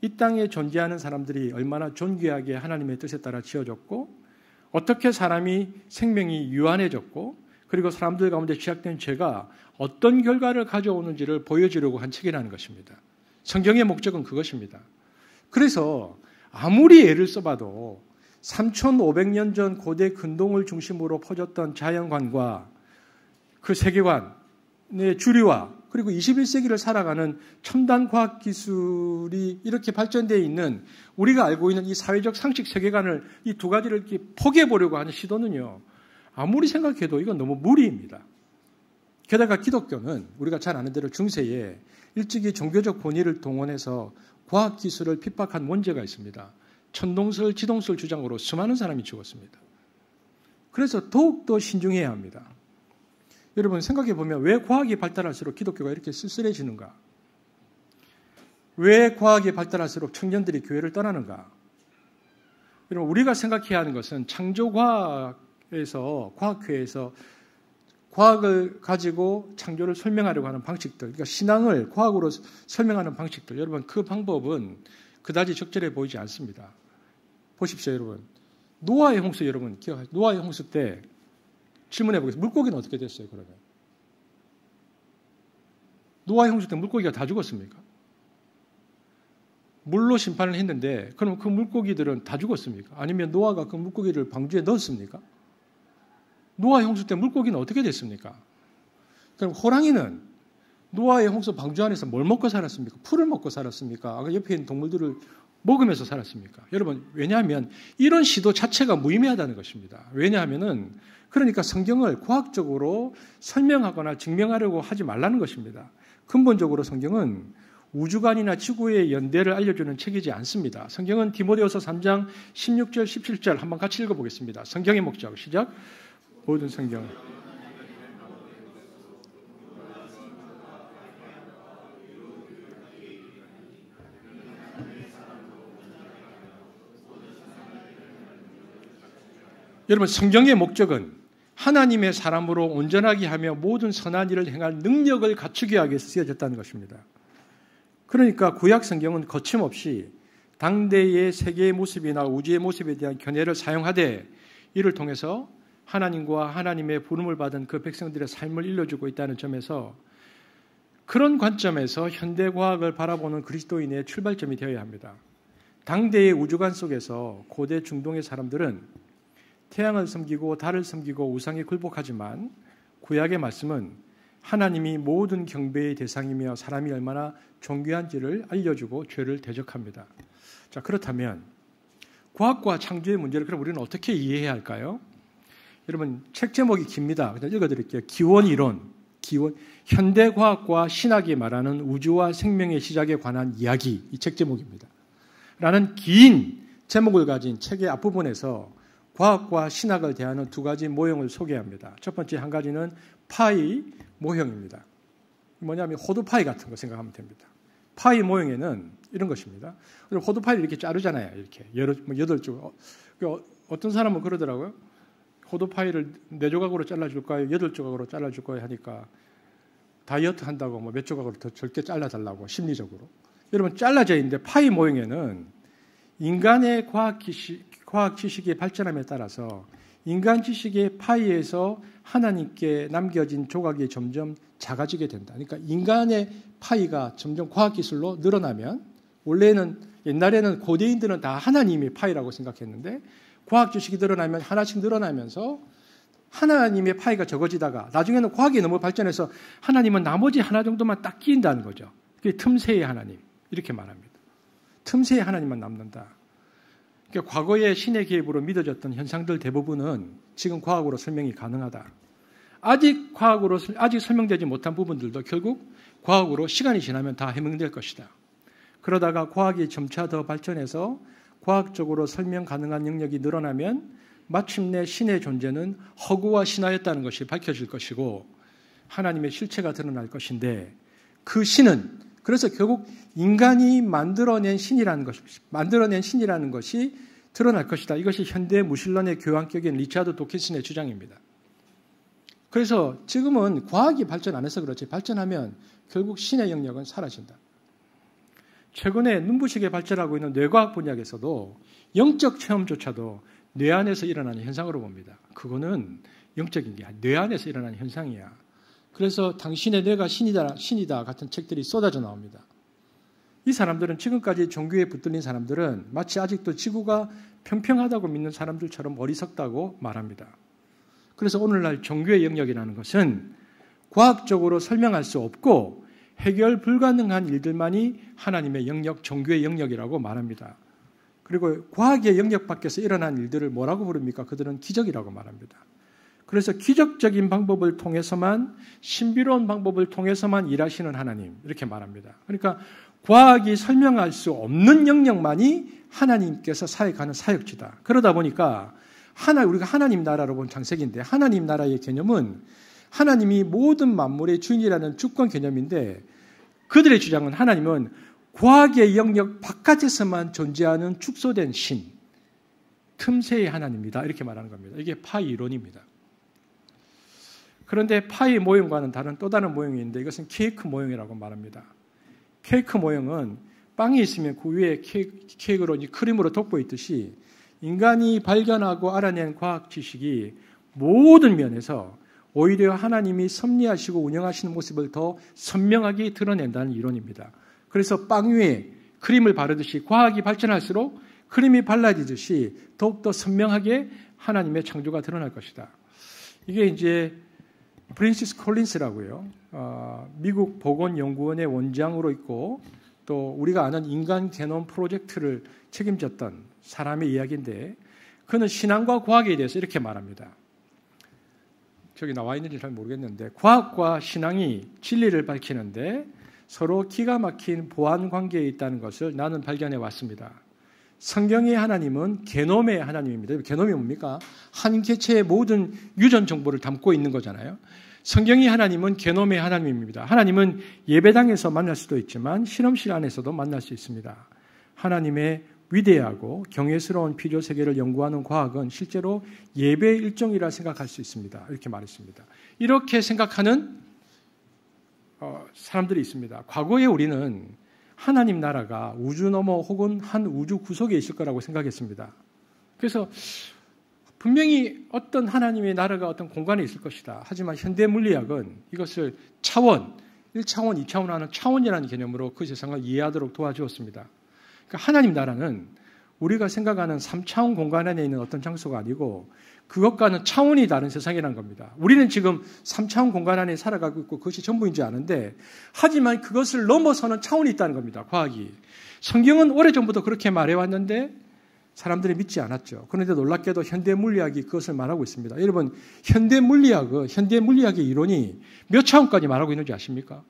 이 땅에 존재하는 사람들이 얼마나 존귀하게 하나님의 뜻에 따라 지어졌고 어떻게 사람이 생명이 유한해졌고 그리고 사람들 가운데 시작된 죄가 어떤 결과를 가져오는지를 보여주려고 한 책이라는 것입니다. 성경의 목적은 그것입니다. 그래서 아무리 애를 써봐도 3,500년 전 고대 근동을 중심으로 퍼졌던 자연관과 그 세계관의 주류와 그리고 21세기를 살아가는 첨단 과학 기술이 이렇게 발전되어 있는 우리가 알고 있는 이 사회적 상식 세계관을 이 두 가지를 이렇게 포기해 보려고 하는 시도는요. 아무리 생각해도 이건 너무 무리입니다. 게다가 기독교는 우리가 잘 아는 대로 중세에 일찍이 종교적 본의를 동원해서 과학 기술을 핍박한 원죄가 있습니다. 천동설, 지동설 주장으로 수많은 사람이 죽었습니다. 그래서 더욱더 신중해야 합니다. 여러분 생각해 보면 왜 과학이 발달할수록 기독교가 이렇게 쓸쓸해지는가? 왜 과학이 발달할수록 청년들이 교회를 떠나는가? 여러분 우리가 생각해야 하는 것은 창조과학에서 과학회에서 과학을 가지고 창조를 설명하려고 하는 방식들, 그러니까 신앙을 과학으로 설명하는 방식들, 여러분 그 방법은 그다지 적절해 보이지 않습니다. 보십시오, 여러분. 노아의 홍수 여러분 기억하세요? 노아의 홍수 때 질문해 보겠습니다. 물고기는 어떻게 됐어요, 그러면? 노아의 홍수 때 물고기가 다 죽었습니까? 물로 심판을 했는데 그럼 그 물고기들은 다 죽었습니까? 아니면 노아가 그 물고기를 방주에 넣었습니까? 노아의 홍수 때 물고기는 어떻게 됐습니까? 그럼 호랑이는 노아의 홍수 방주 안에서 뭘 먹고 살았습니까? 풀을 먹고 살았습니까? 옆에 있는 동물들을 먹으면서 살았습니까? 여러분, 왜냐하면 이런 시도 자체가 무의미하다는 것입니다. 왜냐하면은 그러니까 성경을 과학적으로 설명하거나 증명하려고 하지 말라는 것입니다. 근본적으로 성경은 우주관이나 지구의 연대를 알려주는 책이지 않습니다. 성경은 디모데후서 3장 16절, 17절 한번 같이 읽어보겠습니다. 성경의 목적, 시작. 모든 성경. 여러분 성경의 목적은 하나님의 사람으로 온전하게 하며 모든 선한 일을 행할 능력을 갖추기 위해서 쓰여졌다는 것입니다. 그러니까 구약 성경은 거침없이 당대의 세계의 모습이나 우주의 모습에 대한 견해를 사용하되 이를 통해서 하나님과 하나님의 부름을 받은 그 백성들의 삶을 일러주고 있다는 점에서 그런 관점에서 현대과학을 바라보는 그리스도인의 출발점이 되어야 합니다. 당대의 우주관 속에서 고대 중동의 사람들은 태양을 섬기고 달을 섬기고 우상에 굴복하지만 구약의 말씀은 하나님이 모든 경배의 대상이며 사람이 얼마나 존귀한지를 알려주고 죄를 대적합니다. 자, 그렇다면 과학과 창조의 문제를 그럼 우리는 어떻게 이해해야 할까요? 여러분 책 제목이 깁니다. 그냥 읽어드릴게요. 기원이론, 현대과학과 신학이 말하는 우주와 생명의 시작에 관한 이야기, 이 책 제목입니다. 라는 긴 제목을 가진 책의 앞부분에서 과학과 신학을 대하는 두 가지 모형을 소개합니다. 첫 번째 한 가지는 파이 모형입니다. 뭐냐면 호두파이 같은 거 생각하면 됩니다. 파이 모형에는 이런 것입니다. 호두파이를 이렇게 자르잖아요. 이렇게 8쪽. 어떤 사람은 그러더라고요. 호두파이를 4조각으로 잘라줄까요? 8조각으로 잘라줄까요? 하니까 다이어트 한다고 몇 조각으로 더 적게 잘라달라고 심리적으로. 여러분 잘라져 있는데 파이 모형에는 인간의 과학 지식의 발전함에 따라서 인간 지식의 파이에서 하나님께 남겨진 조각이 점점 작아지게 된다. 그러니까 인간의 파이가 점점 과학기술로 늘어나면 원래는 옛날에는 고대인들은 다 하나님의 파이라고 생각했는데 과학 지식이 늘어나면 하나씩 늘어나면서 하나님의 파이가 적어지다가 나중에는 과학이 너무 발전해서 하나님은 나머지 하나 정도만 딱 끼인다는 거죠. 그게 틈새의 하나님 이렇게 말합니다. 틈새의 하나님만 남는다. 그러니까 과거의 신의 개입으로 믿어졌던 현상들 대부분은 지금 과학으로 설명이 가능하다. 아직 설명되지 못한 부분들도 결국 과학으로 시간이 지나면 다 해명될 것이다. 그러다가 과학이 점차 더 발전해서 과학적으로 설명 가능한 영역이 늘어나면 마침내 신의 존재는 허구와 신화였다는 것이 밝혀질 것이고 하나님의 실체가 드러날 것인데 그 신은 그래서 결국 인간이 만들어낸 신이라는 것이 드러날 것이다. 이것이 현대 무신론의 교황격인 리차드 도킨슨의 주장입니다. 그래서 지금은 과학이 발전 안 해서 그렇지 발전하면 결국 신의 영역은 사라진다. 최근에 눈부시게 발전하고 있는 뇌과학 분야에서도 영적 체험조차도 뇌 안에서 일어나는 현상으로 봅니다. 그거는 영적인 게 아니라 뇌 안에서 일어나는 현상이야. 그래서 당신의 뇌가 신이다 같은 책들이 쏟아져 나옵니다. 이 사람들은 지금까지 종교에 붙들린 사람들은 마치 아직도 지구가 평평하다고 믿는 사람들처럼 어리석다고 말합니다. 그래서 오늘날 종교의 영역이라는 것은 과학적으로 설명할 수 없고 해결 불가능한 일들만이 하나님의 영역, 종교의 영역이라고 말합니다. 그리고 과학의 영역 밖에서 일어난 일들을 뭐라고 부릅니까? 그들은 기적이라고 말합니다. 그래서 기적적인 방법을 통해서만, 신비로운 방법을 통해서만 일하시는 하나님, 이렇게 말합니다. 그러니까 과학이 설명할 수 없는 영역만이 하나님께서 사역하는 사역지다. 그러다 보니까 우리가 하나님 나라로 본 창세기인데, 하나님 나라의 개념은 하나님이 모든 만물의 주인이라는 주권 개념인데, 그들의 주장은 하나님은 과학의 영역 바깥에서만 존재하는 축소된 신, 틈새의 하나님입니다. 이렇게 말하는 겁니다. 이게 파이 이론입니다. 그런데 파이 모형과는 또 다른 모형이 있는데, 이것은 케이크 모형이라고 말합니다. 케이크 모형은 빵이 있으면 그 위에 케이크로, 크림으로 덮고 있듯이 인간이 발견하고 알아낸 과학 지식이 모든 면에서 오히려 하나님이 섭리하시고 운영하시는 모습을 더 선명하게 드러낸다는 이론입니다. 그래서 빵 위에 크림을 바르듯이 과학이 발전할수록 크림이 발라지듯이 더욱더 선명하게 하나님의 창조가 드러날 것이다. 이게 이제 프랜시스 콜린스라고요. 미국 보건연구원의 원장으로 있고 또 우리가 아는 인간 게놈 프로젝트를 책임졌던 사람의 이야기인데, 그는 신앙과 과학에 대해서 이렇게 말합니다. 저기 나와 있는지 잘 모르겠는데, 과학과 신앙이 진리를 밝히는데 서로 기가 막힌 보완 관계에 있다는 것을 나는 발견해 왔습니다. 성경의 하나님은 게놈의 하나님입니다. 게놈이 뭡니까? 한 개체의 모든 유전 정보를 담고 있는 거잖아요. 성경의 하나님은 게놈의 하나님입니다. 하나님은 예배당에서 만날 수도 있지만 실험실 안에서도 만날 수 있습니다. 하나님의 위대하고 경외스러운 피조 세계를 연구하는 과학은 실제로 예배의 일종이라 생각할 수 있습니다. 이렇게 말했습니다. 이렇게 생각하는 사람들이 있습니다. 과거에 우리는 하나님 나라가 우주 너머 혹은 한 우주 구석에 있을 거라고 생각했습니다. 그래서 분명히 어떤 하나님의 나라가 어떤 공간에 있을 것이다. 하지만 현대 물리학은 이것을 차원, 1차원, 2차원 하는 차원이라는 개념으로 그 세상을 이해하도록 도와주었습니다. 그러니까 하나님 나라는 우리가 생각하는 3차원 공간 안에 있는 어떤 장소가 아니고 그것과는 차원이 다른 세상이라는 겁니다. 우리는 지금 3차원 공간 안에 살아가고 있고 그것이 전부인 줄 아는데, 하지만 그것을 넘어서는 차원이 있다는 겁니다. 과학이. 성경은 오래전부터 그렇게 말해왔는데 사람들이 믿지 않았죠. 그런데 놀랍게도 현대 물리학이 그것을 말하고 있습니다. 여러분, 현대 물리학의 이론이 몇 차원까지 말하고 있는지 아십니까?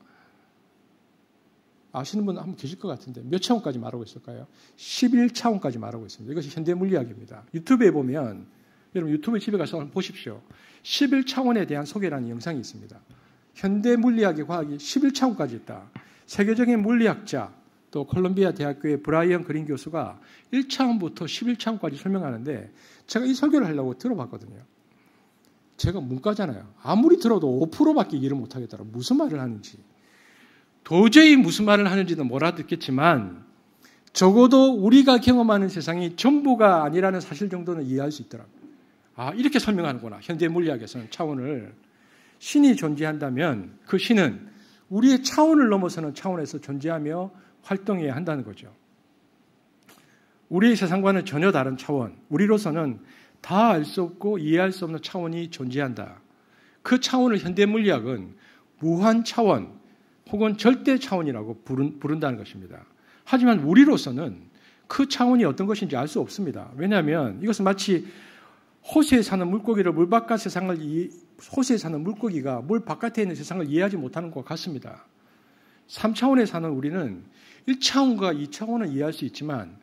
아시는 분 한 분 계실 것 같은데 몇 차원까지 말하고 있을까요? 11차원까지 말하고 있습니다. 이것이 현대 물리학입니다. 유튜브에 보면, 여러분 유튜브에 집에 가서 한번 보십시오. 11차원에 대한 소개라는 영상이 있습니다. 현대 물리학의 과학이 11차원까지 있다. 세계적인 물리학자, 또 콜롬비아 대학교의 브라이언 그린 교수가 1차원부터 11차원까지 설명하는데, 제가 이 설교를 하려고 들어봤거든요. 제가 문과잖아요. 아무리 들어도 5%밖에 이해를 못하겠더라고요. 무슨 말을 하는지. 도저히 무슨 말을 하는지는 못 알아듣겠지만 적어도 우리가 경험하는 세상이 전부가 아니라는 사실 정도는 이해할 수 있더라고요. 아, 이렇게 설명하는구나. 현대 물리학에서는 차원을. 신이 존재한다면 그 신은 우리의 차원을 넘어서는 차원에서 존재하며 활동해야 한다는 거죠. 우리의 세상과는 전혀 다른 차원, 우리로서는 다 알 수 없고 이해할 수 없는 차원이 존재한다. 그 차원을 현대 물리학은 무한 차원 혹은 절대 차원이라고 부른다는 것입니다. 하지만 우리로서는 그 차원이 어떤 것인지 알 수 없습니다. 왜냐하면 이것은 마치 호수에 사는 물고기를 호수에 사는 물고기가 물 바깥에 있는 세상을 이해하지 못하는 것과 같습니다. 3차원에 사는 우리는 1차원과 2차원은 이해할 수 있지만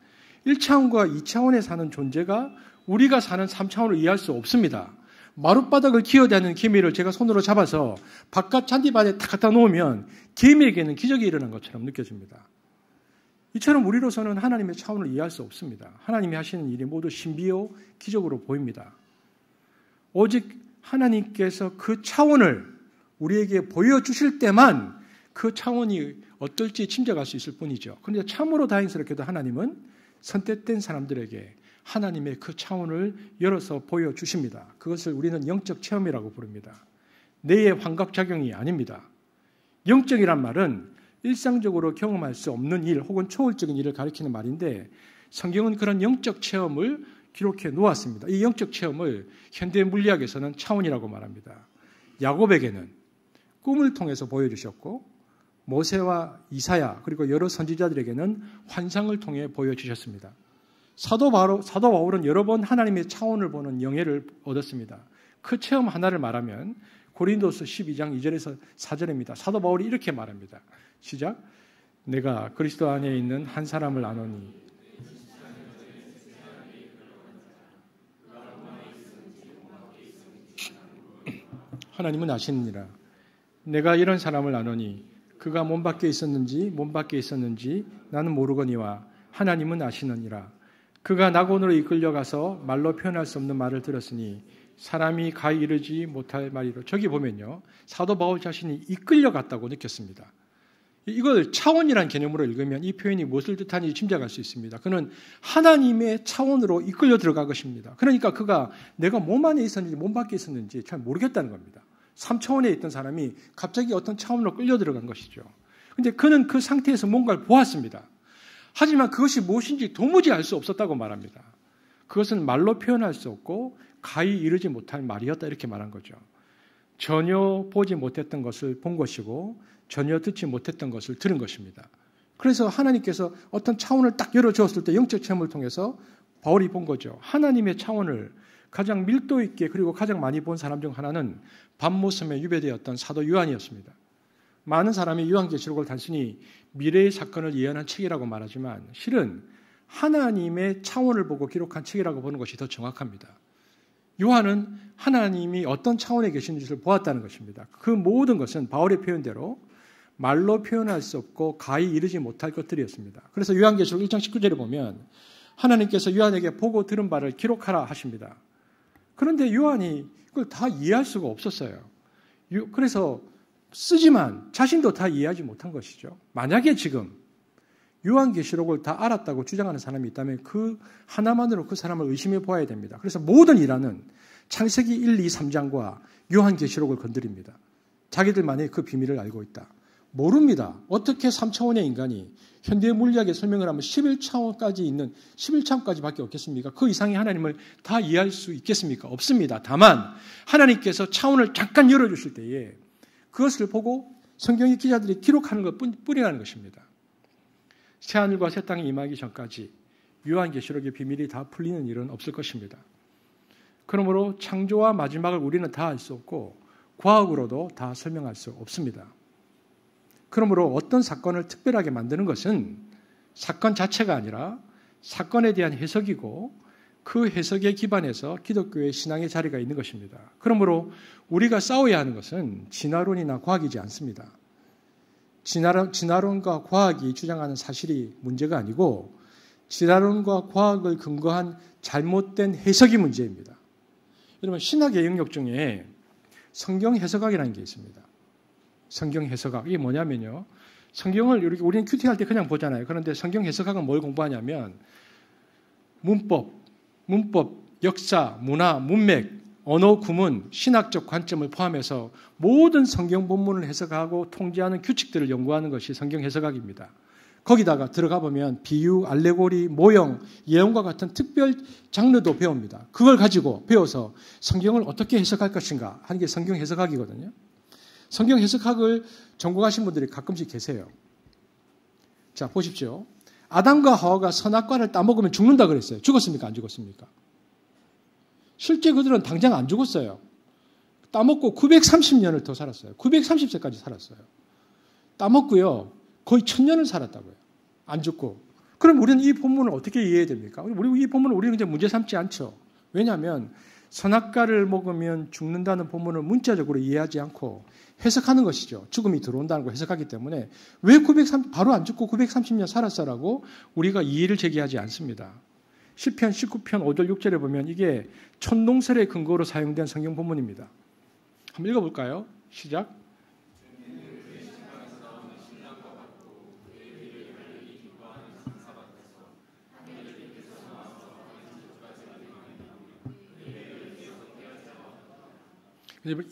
1차원과 2차원에 사는 존재가 우리가 사는 3차원을 이해할 수 없습니다. 마룻바닥을 기어다니는 개미를 제가 손으로 잡아서 바깥 잔디밭에 탁 갖다 놓으면 개미에게는 기적이 일어난 것처럼 느껴집니다. 이처럼 우리로서는 하나님의 차원을 이해할 수 없습니다. 하나님이 하시는 일이 모두 신비요 기적으로 보입니다. 오직 하나님께서 그 차원을 우리에게 보여주실 때만 그 차원이 어떨지 짐작할 수 있을 뿐이죠. 그런데 참으로 다행스럽게도 하나님은 선택된 사람들에게 하나님의 그 차원을 열어서 보여주십니다. 그것을 우리는 영적 체험이라고 부릅니다. 뇌의 환각작용이 아닙니다. 영적이란 말은 일상적으로 경험할 수 없는 일 혹은 초월적인 일을 가리키는 말인데 성경은 그런 영적 체험을 기록해 놓았습니다. 이 영적 체험을 현대 물리학에서는 차원이라고 말합니다. 야곱에게는 꿈을 통해서 보여주셨고 모세와 이사야 그리고 여러 선지자들에게는 환상을 통해 보여주셨습니다. 사도 바울은 여러 번 하나님의 차원을 보는 영예를 얻었습니다. 그 체험 하나를 말하면 고린도서 12장 2절에서 4절입니다. 사도 바울이 이렇게 말합니다. 시작. 내가 그리스도 안에 있는 한 사람을 아노니 하나님은 아시느니라. 내가 이런 사람을 아노니 그가 몸 밖에 있었는지 나는 모르거니와 하나님은 아시느니라. 그가 낙원으로 이끌려가서 말로 표현할 수 없는 말을 들었으니 사람이 가히 이르지 못할 말이로. 저기 보면요. 사도 바울 자신이 이끌려갔다고 느꼈습니다. 이걸 차원이라는 개념으로 읽으면 이 표현이 무엇을 뜻하는지 짐작할 수 있습니다. 그는 하나님의 차원으로 이끌려 들어간 것입니다. 그러니까 그가 내가 몸 안에 있었는지 몸 밖에 있었는지 잘 모르겠다는 겁니다. 3차원에 있던 사람이 갑자기 어떤 차원으로 끌려 들어간 것이죠. 그런데 그는 그 상태에서 뭔가를 보았습니다. 하지만 그것이 무엇인지 도무지 알 수 없었다고 말합니다. 그것은 말로 표현할 수 없고 가히 이르지 못할 말이었다 이렇게 말한 거죠. 전혀 보지 못했던 것을 본 것이고 전혀 듣지 못했던 것을 들은 것입니다. 그래서 하나님께서 어떤 차원을 딱 열어주었을 때 영적 체험을 통해서 바울이 본 거죠. 하나님의 차원을 가장 밀도 있게 그리고 가장 많이 본 사람 중 하나는 밤모섬에 유배되었던 사도 요한이었습니다. 많은 사람이 요한계시록을 단순히 미래의 사건을 예언한 책이라고 말하지만 실은 하나님의 차원을 보고 기록한 책이라고 보는 것이 더 정확합니다. 요한은 하나님이 어떤 차원에 계신지를 보았다는 것입니다. 그 모든 것은 바울의 표현대로 말로 표현할 수 없고 가히 이르지 못할 것들이었습니다. 그래서 요한계시록 1장 19절에 보면 하나님께서 요한에게 보고 들은 바를 기록하라 하십니다. 그런데 요한이 그걸 다 이해할 수가 없었어요. 그래서 쓰지만 자신도 다 이해하지 못한 것이죠. 만약에 지금 요한계시록을 다 알았다고 주장하는 사람이 있다면 그 하나만으로 그 사람을 의심해 보아야 됩니다. 그래서 모든 일화는 창세기 1, 2, 3장과 요한계시록을 건드립니다. 자기들만의 그 비밀을 알고 있다. 모릅니다. 어떻게 3차원의 인간이 현대 물리학의 설명을 하면 11차원까지 있는 11차원까지밖에 없겠습니까? 그 이상의 하나님을 다 이해할 수 있겠습니까? 없습니다. 다만 하나님께서 차원을 잠깐 열어주실 때에 그것을 보고 성경의 기자들이 기록하는 것뿐이라는 것입니다. 새하늘과 새 땅이 임하기 전까지 요한계시록의 비밀이 다 풀리는 일은 없을 것입니다. 그러므로 창조와 마지막을 우리는 다 알 수 없고 과학으로도 다 설명할 수 없습니다. 그러므로 어떤 사건을 특별하게 만드는 것은 사건 자체가 아니라 사건에 대한 해석이고 그 해석에 기반해서 기독교의 신앙의 자리가 있는 것입니다. 그러므로 우리가 싸워야 하는 것은 진화론이나 과학이지 않습니다. 진화론과 과학이 주장하는 사실이 문제가 아니고 진화론과 과학을 근거한 잘못된 해석이 문제입니다. 여러분 신학의 영역 중에 성경 해석학이라는 게 있습니다. 성경 해석학 이게 뭐냐면요. 성경을 우리는 큐티할 때 그냥 보잖아요. 그런데 성경 해석학은 뭘 공부하냐면 문법, 역사, 문화, 문맥, 언어 구문, 신학적 관점을 포함해서 모든 성경 본문을 해석하고 통제하는 규칙들을 연구하는 것이 성경 해석학입니다. 거기다가 들어가 보면 비유, 알레고리, 모형, 예언과 같은 특별 장르도 배웁니다. 그걸 가지고 배워서 성경을 어떻게 해석할 것인가 하는 게 성경 해석학이거든요. 성경 해석학을 전공하신 분들이 가끔씩 계세요. 자, 보십시오. 아담과 하와가 선악과를 따먹으면 죽는다 그랬어요. 죽었습니까? 안 죽었습니까? 실제 그들은 당장 안 죽었어요. 따먹고 930년을 더 살았어요. 930세까지 살았어요. 따먹고요. 거의 1000년을 살았다고요. 안 죽고. 그럼 우리는 이 본문을 어떻게 이해해야 됩니까? 우리 이 본문을 우리는 이제 문제 삼지 않죠. 왜냐하면 선악과를 먹으면 죽는다는 본문을 문자적으로 이해하지 않고 해석하는 것이죠. 죽음이 들어온다는 걸 해석하기 때문에 왜 바로 안 죽고 930년 살았어라고 우리가 이의를 제기하지 않습니다. 시편 19편 5절 6절에 보면 이게 천농설의 근거로 사용된 성경 본문입니다. 한번 읽어볼까요? 시작.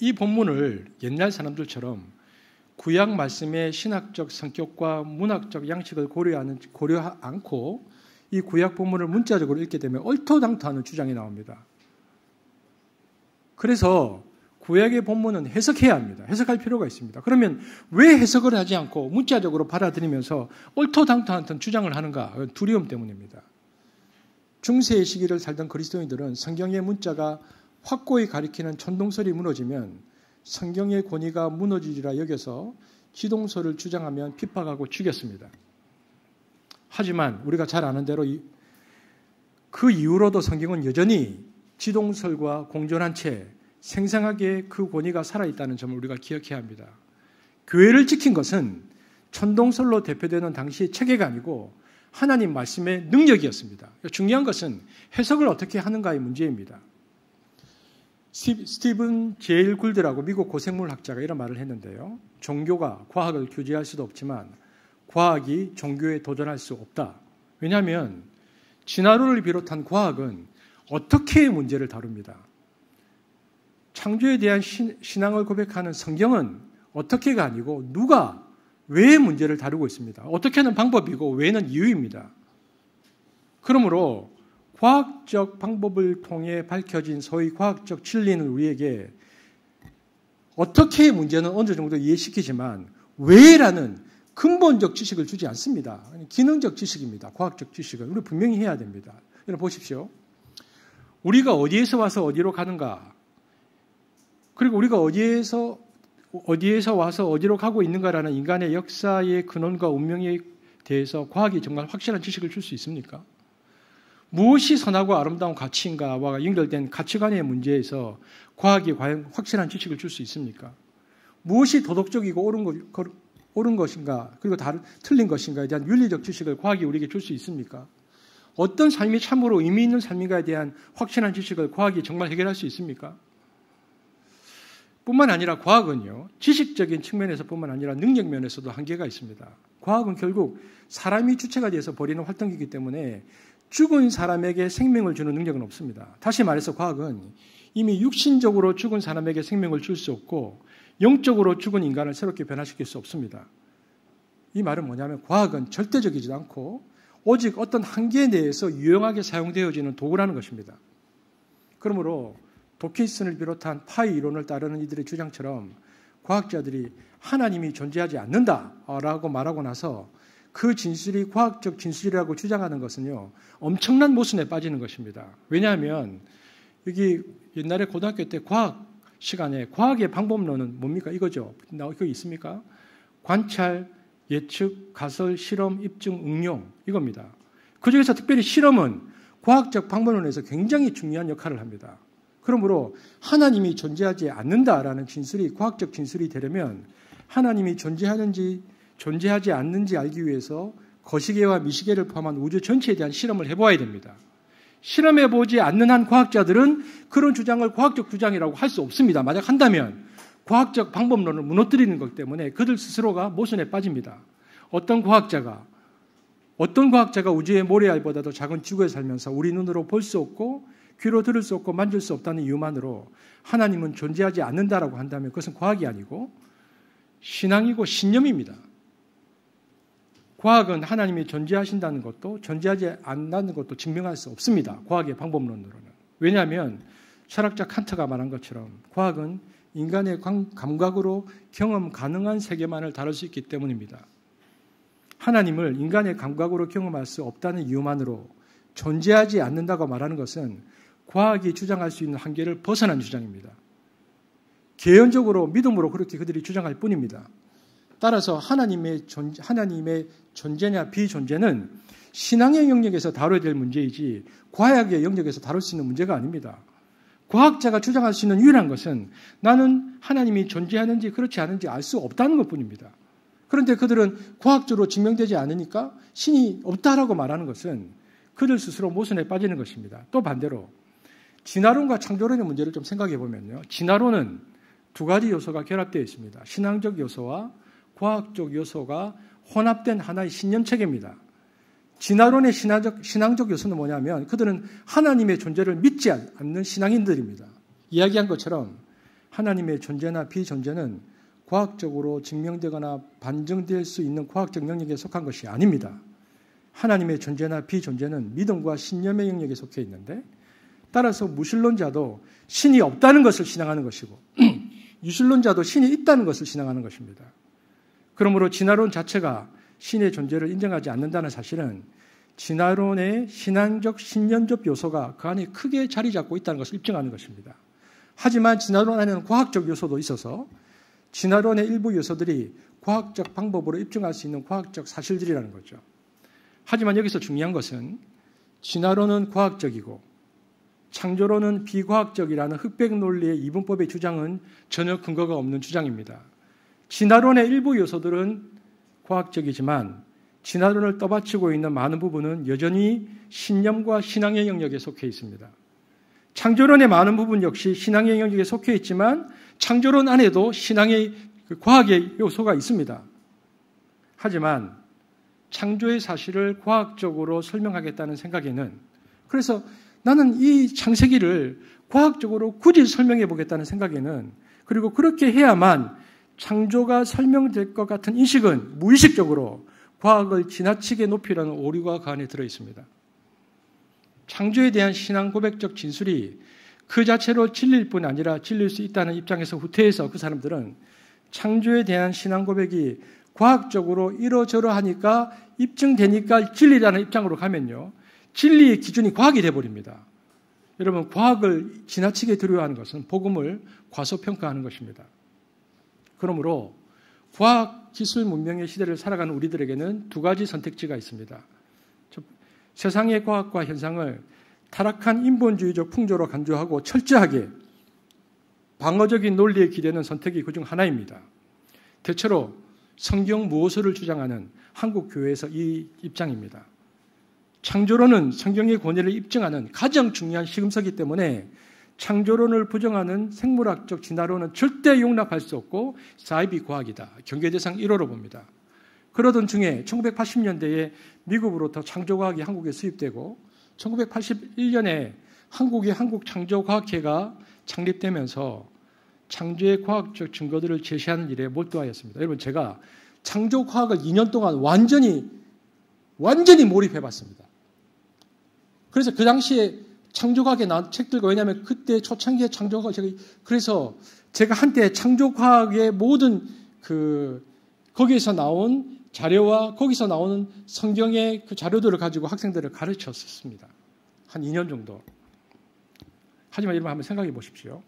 이 본문을 옛날 사람들처럼 구약 말씀의 신학적 성격과 문학적 양식을 고려 않고 이 구약 본문을 문자적으로 읽게 되면 얼토당토하는 주장이 나옵니다. 그래서 구약의 본문은 해석해야 합니다. 해석할 필요가 있습니다. 그러면 왜 해석을 하지 않고 문자적으로 받아들이면서 얼토당토하는 주장을 하는가? 두려움 때문입니다. 중세의 시기를 살던 그리스도인들은 성경의 문자가 확고히 가리키는 천동설이 무너지면 성경의 권위가 무너지리라 여겨서 지동설을 주장하면 핍박하고 죽였습니다. 하지만 우리가 잘 아는 대로 그 이후로도 성경은 여전히 지동설과 공존한 채 생생하게 그 권위가 살아있다는 점을 우리가 기억해야 합니다. 교회를 지킨 것은 천동설로 대표되는 당시의 체계가 아니고 하나님 말씀의 능력이었습니다. 중요한 것은 해석을 어떻게 하는가의 문제입니다. 스티븐 제일 굴드라고 미국 고생물학자가 이런 말을 했는데요. 종교가 과학을 규제할 수도 없지만 과학이 종교에 도전할 수 없다. 왜냐하면 진화론을 비롯한 과학은 어떻게의 문제를 다룹니다. 창조에 대한 신앙을 고백하는 성경은 어떻게가 아니고 누가 왜 문제를 다루고 있습니다. 어떻게는 방법이고 왜는 이유입니다. 그러므로 과학적 방법을 통해 밝혀진 소위 과학적 진리는 우리에게 어떻게의 문제는 어느 정도 이해시키지만 왜라는 근본적 지식을 주지 않습니다. 기능적 지식입니다. 과학적 지식은 우리 분명히 해야 됩니다. 여러분 보십시오. 우리가 어디에서 와서 어디로 가는가, 그리고 우리가 어디에서 와서 어디로 가고 있는가라는 인간의 역사의 근원과 운명에 대해서 과학이 정말 확실한 지식을 줄 수 있습니까? 무엇이 선하고 아름다운 가치인가와 연결된 가치관의 문제에서 과학이 과연 확실한 지식을 줄 수 있습니까? 무엇이 도덕적이고 옳은 것인가, 그리고 틀린 것인가에 대한 윤리적 지식을 과학이 우리에게 줄 수 있습니까? 어떤 삶이 참으로 의미 있는 삶인가에 대한 확실한 지식을 과학이 정말 해결할 수 있습니까? 뿐만 아니라 과학은요, 지식적인 측면에서 뿐만 아니라 능력 면에서도 한계가 있습니다. 과학은 결국 사람이 주체가 돼서 벌이는 활동이기 때문에 죽은 사람에게 생명을 주는 능력은 없습니다. 다시 말해서 과학은 이미 육신적으로 죽은 사람에게 생명을 줄 수 없고 영적으로 죽은 인간을 새롭게 변화시킬 수 없습니다. 이 말은 뭐냐면 과학은 절대적이지 않고 오직 어떤 한계 내에서 유용하게 사용되어지는 도구라는 것입니다. 그러므로 도키슨을 비롯한 파이 이론을 따르는 이들의 주장처럼 과학자들이 하나님이 존재하지 않는다라고 말하고 나서 그 진술이 과학적 진술이라고 주장하는 것은요, 엄청난 모순에 빠지는 것입니다. 왜냐하면 여기 옛날에 고등학교 때 과학 시간에 과학의 방법론은 뭡니까? 이거죠. 거기 있습니까? 관찰, 예측, 가설, 실험, 입증, 응용 이겁니다. 그중에서 특별히 실험은 과학적 방법론에서 굉장히 중요한 역할을 합니다. 그러므로 하나님이 존재하지 않는다라는 진술이 과학적 진술이 되려면 하나님이 존재하지 않는지 알기 위해서 거시계와 미시계를 포함한 우주 전체에 대한 실험을 해보아야 됩니다. 실험해보지 않는 한 과학자들은 그런 주장을 과학적 주장이라고 할 수 없습니다. 만약 한다면 과학적 방법론을 무너뜨리는 것 때문에 그들 스스로가 모순에 빠집니다. 어떤 과학자가 우주의 모래알보다도 작은 지구에 살면서 우리 눈으로 볼 수 없고 귀로 들을 수 없고 만질 수 없다는 이유만으로 하나님은 존재하지 않는다라고 한다면 그것은 과학이 아니고 신앙이고 신념입니다. 과학은 하나님이 존재하신다는 것도 존재하지 않는다는 것도 증명할 수 없습니다. 과학의 방법론으로는. 왜냐하면 철학자 칸트가 말한 것처럼 과학은 인간의 감각으로 경험 가능한 세계만을 다룰 수 있기 때문입니다. 하나님을 인간의 감각으로 경험할 수 없다는 이유만으로 존재하지 않는다고 말하는 것은 과학이 주장할 수 있는 한계를 벗어난 주장입니다. 개연적으로 믿음으로 그렇게 그들이 주장할 뿐입니다. 따라서 하나님의 존재냐 비존재는 신앙의 영역에서 다뤄야 될 문제이지 과학의 영역에서 다룰 수 있는 문제가 아닙니다. 과학자가 주장할 수 있는 유일한 것은 나는 하나님이 존재하는지 그렇지 않은지 알 수 없다는 것뿐입니다. 그런데 그들은 과학적으로 증명되지 않으니까 신이 없다라고 말하는 것은 그들 스스로 모순에 빠지는 것입니다. 또 반대로 진화론과 창조론의 문제를 좀 생각해 보면요. 진화론은 두 가지 요소가 결합되어 있습니다. 신앙적 요소와 과학적 요소가 혼합된 하나의 신념체계입니다. 진화론의 신앙적 요소는 뭐냐면 그들은 하나님의 존재를 믿지 않는 신앙인들입니다. 이야기한 것처럼 하나님의 존재나 비존재는 과학적으로 증명되거나 반증될 수 있는 과학적 영역에 속한 것이 아닙니다. 하나님의 존재나 비존재는 믿음과 신념의 영역에 속해 있는데, 따라서 무신론자도 신이 없다는 것을 신앙하는 것이고 유신론자도 신이 있다는 것을 신앙하는 것입니다. 그러므로 진화론 자체가 신의 존재를 인정하지 않는다는 사실은 진화론의 신앙적 신념적 요소가 그 안에 크게 자리 잡고 있다는 것을 입증하는 것입니다. 하지만 진화론 안에는 과학적 요소도 있어서 진화론의 일부 요소들이 과학적 방법으로 입증할 수 있는 과학적 사실들이라는 거죠. 하지만 여기서 중요한 것은 진화론은 과학적이고 창조론은 비과학적이라는 흑백 논리의 이분법의 주장은 전혀 근거가 없는 주장입니다. 진화론의 일부 요소들은 과학적이지만 진화론을 떠받치고 있는 많은 부분은 여전히 신념과 신앙의 영역에 속해 있습니다. 창조론의 많은 부분 역시 신앙의 영역에 속해 있지만 창조론 안에도 신앙의 과학의 요소가 있습니다. 하지만 창조의 사실을 과학적으로 설명하겠다는 생각에는, 그래서 나는 이 창세기를 과학적으로 굳이 설명해 보겠다는 생각에는, 그리고 그렇게 해야만 창조가 설명될 것 같은 인식은 무의식적으로 과학을 지나치게 높이려는 오류가 그 안에 들어 있습니다. 창조에 대한 신앙 고백적 진술이 그 자체로 진리일 뿐 아니라 진리일 수 있다는 입장에서 후퇴해서 그 사람들은 창조에 대한 신앙 고백이 과학적으로 이러저러하니까 입증되니까 진리라는 입장으로 가면요, 진리의 기준이 과학이 되어버립니다. 여러분, 과학을 지나치게 두려워하는 것은 복음을 과소평가하는 것입니다. 그러므로 과학, 기술, 문명의 시대를 살아가는 우리들에게는 두 가지 선택지가 있습니다. 세상의 과학과 현상을 타락한 인본주의적 풍조로 간주하고 철저하게 방어적인 논리에 기대는 선택이 그중 하나입니다. 대체로 성경 무호소를 주장하는 한국 교회에서 이 입장입니다. 창조론은 성경의 권위를 입증하는 가장 중요한 시금석이기 때문에 창조론을 부정하는 생물학적 진화론은 절대 용납할 수 없고 사이비 과학이다, 경계대상 1호로 봅니다. 그러던 중에 1980년대에 미국으로부터 창조과학이 한국에 수입되고 1981년에 한국의 한국창조과학회가 창립되면서 창조의 과학적 증거들을 제시하는 일에 몰두하였습니다. 여러분, 제가 창조과학을 2년 동안 완전히 몰입해봤습니다. 그래서 그 당시에 창조과학에 나온 책들과, 왜냐하면 그때 초창기에 창조과학, 그래서 제가 한때 창조과학의 모든 거기에서 나온 자료와 거기서 나오는 성경의 그 자료들을 가지고 학생들을 가르쳤습니다. 한 2년 정도. 하지만 여러분 한번 생각해 보십시오.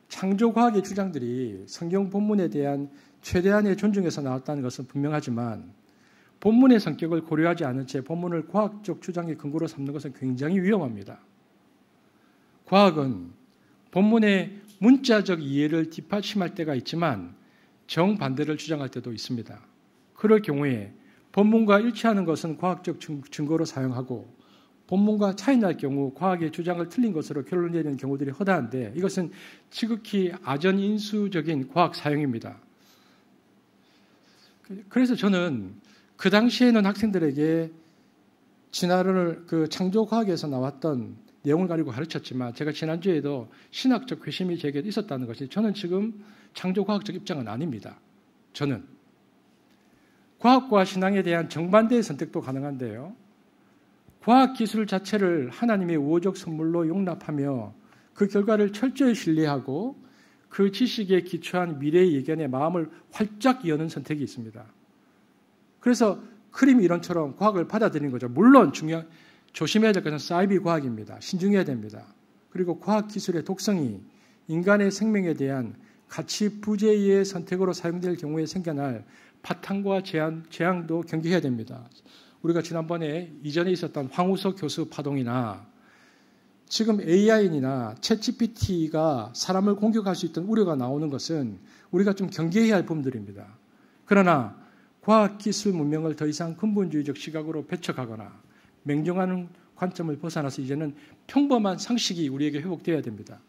창조과학의 주장들이 성경 본문에 대한 최대한의 존중에서 나왔다는 것은 분명하지만 본문의 성격을 고려하지 않은 채 본문을 과학적 주장의 근거로 삼는 것은 굉장히 위험합니다. 과학은 본문의 문자적 이해를 뒷받침할 때가 있지만 정반대를 주장할 때도 있습니다. 그럴 경우에 본문과 일치하는 것은 과학적 증거로 사용하고 본문과 차이날 경우 과학의 주장을 틀린 것으로 결론 내리는 경우들이 허다한데, 이것은 지극히 아전인수적인 과학 사용입니다. 그래서 저는 그 당시에는 학생들에게 진화론을 창조과학에서 나왔던 내용을 가지고 가르쳤지만, 제가 지난주에도 신학적 회심이 제게 있었다는 것이, 저는 지금 창조과학적 입장은 아닙니다. 저는 과학과 신앙에 대한 정반대의 선택도 가능한데요, 과학기술 자체를 하나님의 우호적 선물로 용납하며 그 결과를 철저히 신뢰하고 그 지식에 기초한 미래의 예견에 마음을 활짝 여는 선택이 있습니다. 그래서 크림 이론처럼 과학을 받아들이는 거죠. 물론 조심해야 될 것은 사이비 과학입니다. 신중해야 됩니다. 그리고 과학기술의 독성이 인간의 생명에 대한 가치 부재의 선택으로 사용될 경우에 생겨날 파탄과 재앙도 경계해야 됩니다. 우리가 지난번에 이전에 있었던 황우석 교수 파동이나 지금 AI나 챗GPT가 사람을 공격할 수 있던 우려가 나오는 것은 우리가 좀 경계해야 할 부분들입니다. 그러나 과학기술 문명을 더 이상 근본주의적 시각으로 배척하거나 맹종하는 관점을 벗어나서 이제는 평범한 상식이 우리에게 회복되어야 됩니다.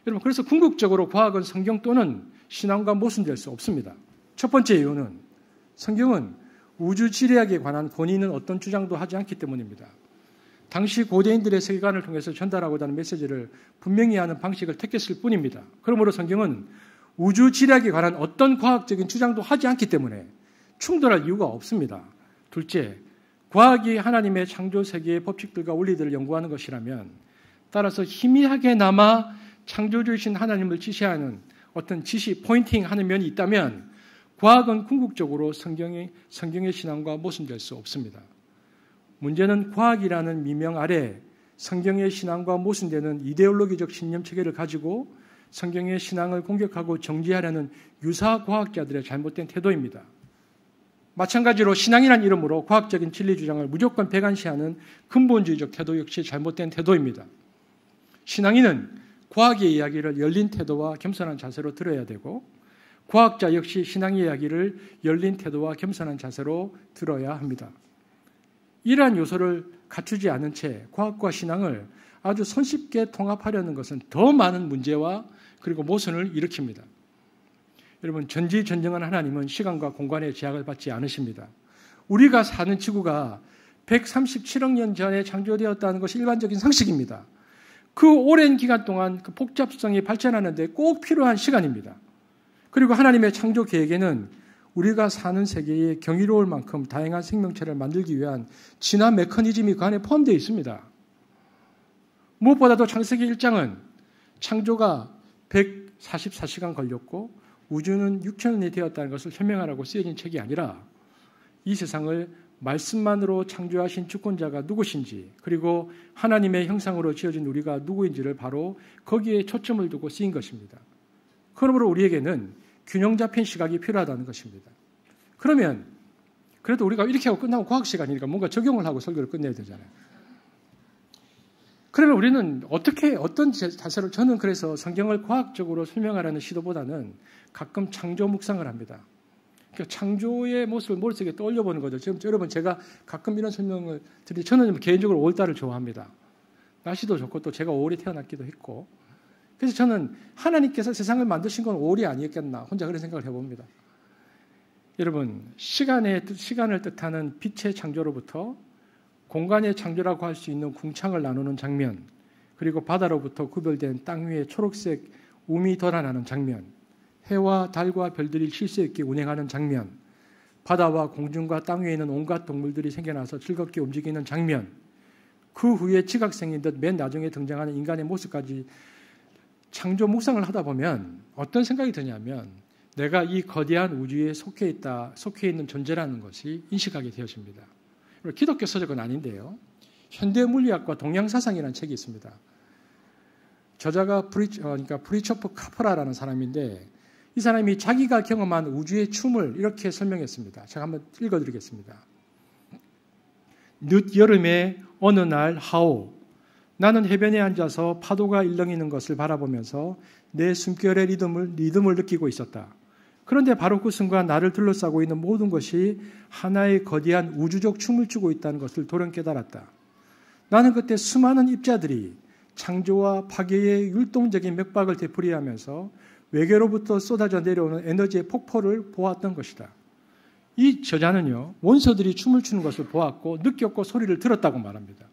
여러분, 그래서 궁극적으로 과학은 성경 또는 신앙과 모순될 수 없습니다. 첫 번째 이유는 성경은 우주 지리학에 관한 권위 있는 어떤 주장도 하지 않기 때문입니다. 당시 고대인들의 세계관을 통해서 전달하고자 하는 메시지를 분명히 하는 방식을 택했을 뿐입니다. 그러므로 성경은 우주 지략에 관한 어떤 과학적인 주장도 하지 않기 때문에 충돌할 이유가 없습니다. 둘째, 과학이 하나님의 창조 세계의 법칙들과 원리들을 연구하는 것이라면 따라서 희미하게나마 창조주이신 하나님을 지시하는 어떤 지시, 포인팅하는 면이 있다면 과학은 궁극적으로 성경의 신앙과 모순될 수 없습니다. 문제는 과학이라는 미명 아래 성경의 신앙과 모순되는 이데올로기적 신념 체계를 가지고 성경의 신앙을 공격하고 정지하려는 유사 과학자들의 잘못된 태도입니다. 마찬가지로 신앙이라는 이름으로 과학적인 진리 주장을 무조건 배관시하는 근본주의적 태도 역시 잘못된 태도입니다. 신앙인은 과학의 이야기를 열린 태도와 겸손한 자세로 들어야 되고 과학자 역시 신앙의 이야기를 열린 태도와 겸손한 자세로 들어야 합니다. 이러한 요소를 갖추지 않은 채 과학과 신앙을 아주 손쉽게 통합하려는 것은 더 많은 문제와 그리고 모순을 일으킵니다. 여러분, 전지전능한 하나님은 시간과 공간의 제약을 받지 않으십니다. 우리가 사는 지구가 137억 년 전에 창조되었다는 것이 일반적인 상식입니다. 그 오랜 기간 동안 그 복잡성이 발전하는 데 꼭 필요한 시간입니다. 그리고 하나님의 창조 계획에는 우리가 사는 세계에 경이로울 만큼 다양한 생명체를 만들기 위한 진화 메커니즘이 그 안에 포함되어 있습니다. 무엇보다도 창세기 1장은 창조가 144시간 걸렸고 우주는 6천년이 되었다는 것을 설명하라고 쓰여진 책이 아니라 이 세상을 말씀만으로 창조하신 주권자가 누구신지 그리고 하나님의 형상으로 지어진 우리가 누구인지를 바로 거기에 초점을 두고 쓰인 것입니다. 그러므로 우리에게는 균형 잡힌 시각이 필요하다는 것입니다. 그러면 그래도 우리가 이렇게 하고 끝나고 과학 시간이니까 뭔가 적용을 하고 설교를 끝내야 되잖아요. 그러면 우리는 어떤 자세로 저는 그래서 성경을 과학적으로 설명하라는 시도보다는 가끔 창조 묵상을 합니다. 그러니까 창조의 모습을 머릿속에 떠올려보는 거죠. 지금 여러분 제가 가끔 이런 설명을 드리는데 저는 개인적으로 5월달을 좋아합니다. 날씨도 좋고 또 제가 5월에 태어났기도 했고 그래서 저는 하나님께서 세상을 만드신 건 5월이 아니었겠나 혼자 그런 생각을 해봅니다. 여러분 시간을 뜻하는 빛의 창조로부터 공간의 창조라고 할 수 있는 궁창을 나누는 장면 그리고 바다로부터 구별된 땅 위에 초록색 움이 돋아나는 장면 해와 달과 별들이 실수 있게 운행하는 장면 바다와 공중과 땅 위에 있는 온갖 동물들이 생겨나서 즐겁게 움직이는 장면 그 후에 지각생인 듯 맨 나중에 등장하는 인간의 모습까지 창조 묵상을 하다 보면 어떤 생각이 드냐면 내가 이 거대한 우주에 속해 있는 존재라는 것이 인식하게 되어집니다. 기독교 서적은 아닌데요. 현대물리학과 동양사상이라는 책이 있습니다. 저자가 브리처프 카퍼라라는 사람인데 이 사람이 자기가 경험한 우주의 춤을 이렇게 설명했습니다. 제가 한번 읽어드리겠습니다. 늦여름의 어느 날 하오 나는 해변에 앉아서 파도가 일렁이는 것을 바라보면서 내 숨결의 리듬을 느끼고 있었다. 그런데 바로 그 순간 나를 둘러싸고 있는 모든 것이 하나의 거대한 우주적 춤을 추고 있다는 것을 돌연 깨달았다. 나는 그때 수많은 입자들이 창조와 파괴의 율동적인 맥박을 되풀이하면서 외계로부터 쏟아져 내려오는 에너지의 폭포를 보았던 것이다. 이 저자는요, 원소들이 춤을 추는 것을 보았고 느꼈고 소리를 들었다고 말합니다.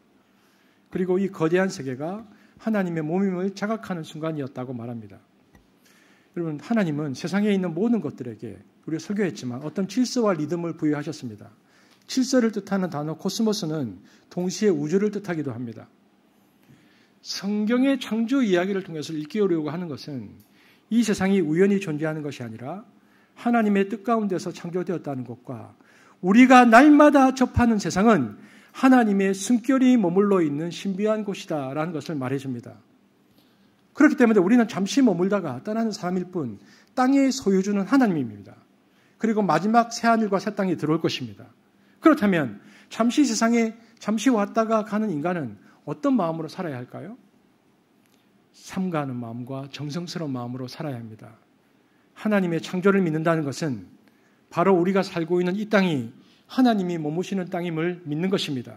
그리고 이 거대한 세계가 하나님의 몸임을 자각하는 순간이었다고 말합니다. 여러분, 하나님은 세상에 있는 모든 것들에게 우리가 설교했지만 어떤 질서와 리듬을 부여하셨습니다. 질서를 뜻하는 단어 코스모스는 동시에 우주를 뜻하기도 합니다. 성경의 창조 이야기를 통해서 일깨우려고 하는 것은 이 세상이 우연히 존재하는 것이 아니라 하나님의 뜻 가운데서 창조되었다는 것과 우리가 날마다 접하는 세상은 하나님의 숨결이 머물러 있는 신비한 곳이다라는 것을 말해줍니다. 그렇기 때문에 우리는 잠시 머물다가 떠나는 사람일 뿐 땅의 소유주는 하나님입니다. 그리고 마지막 새하늘과 새 땅이 들어올 것입니다. 그렇다면 잠시 세상에 잠시 왔다가 가는 인간은 어떤 마음으로 살아야 할까요? 삼가하는 마음과 정성스러운 마음으로 살아야 합니다. 하나님의 창조를 믿는다는 것은 바로 우리가 살고 있는 이 땅이 하나님이 머무시는 땅임을 믿는 것입니다.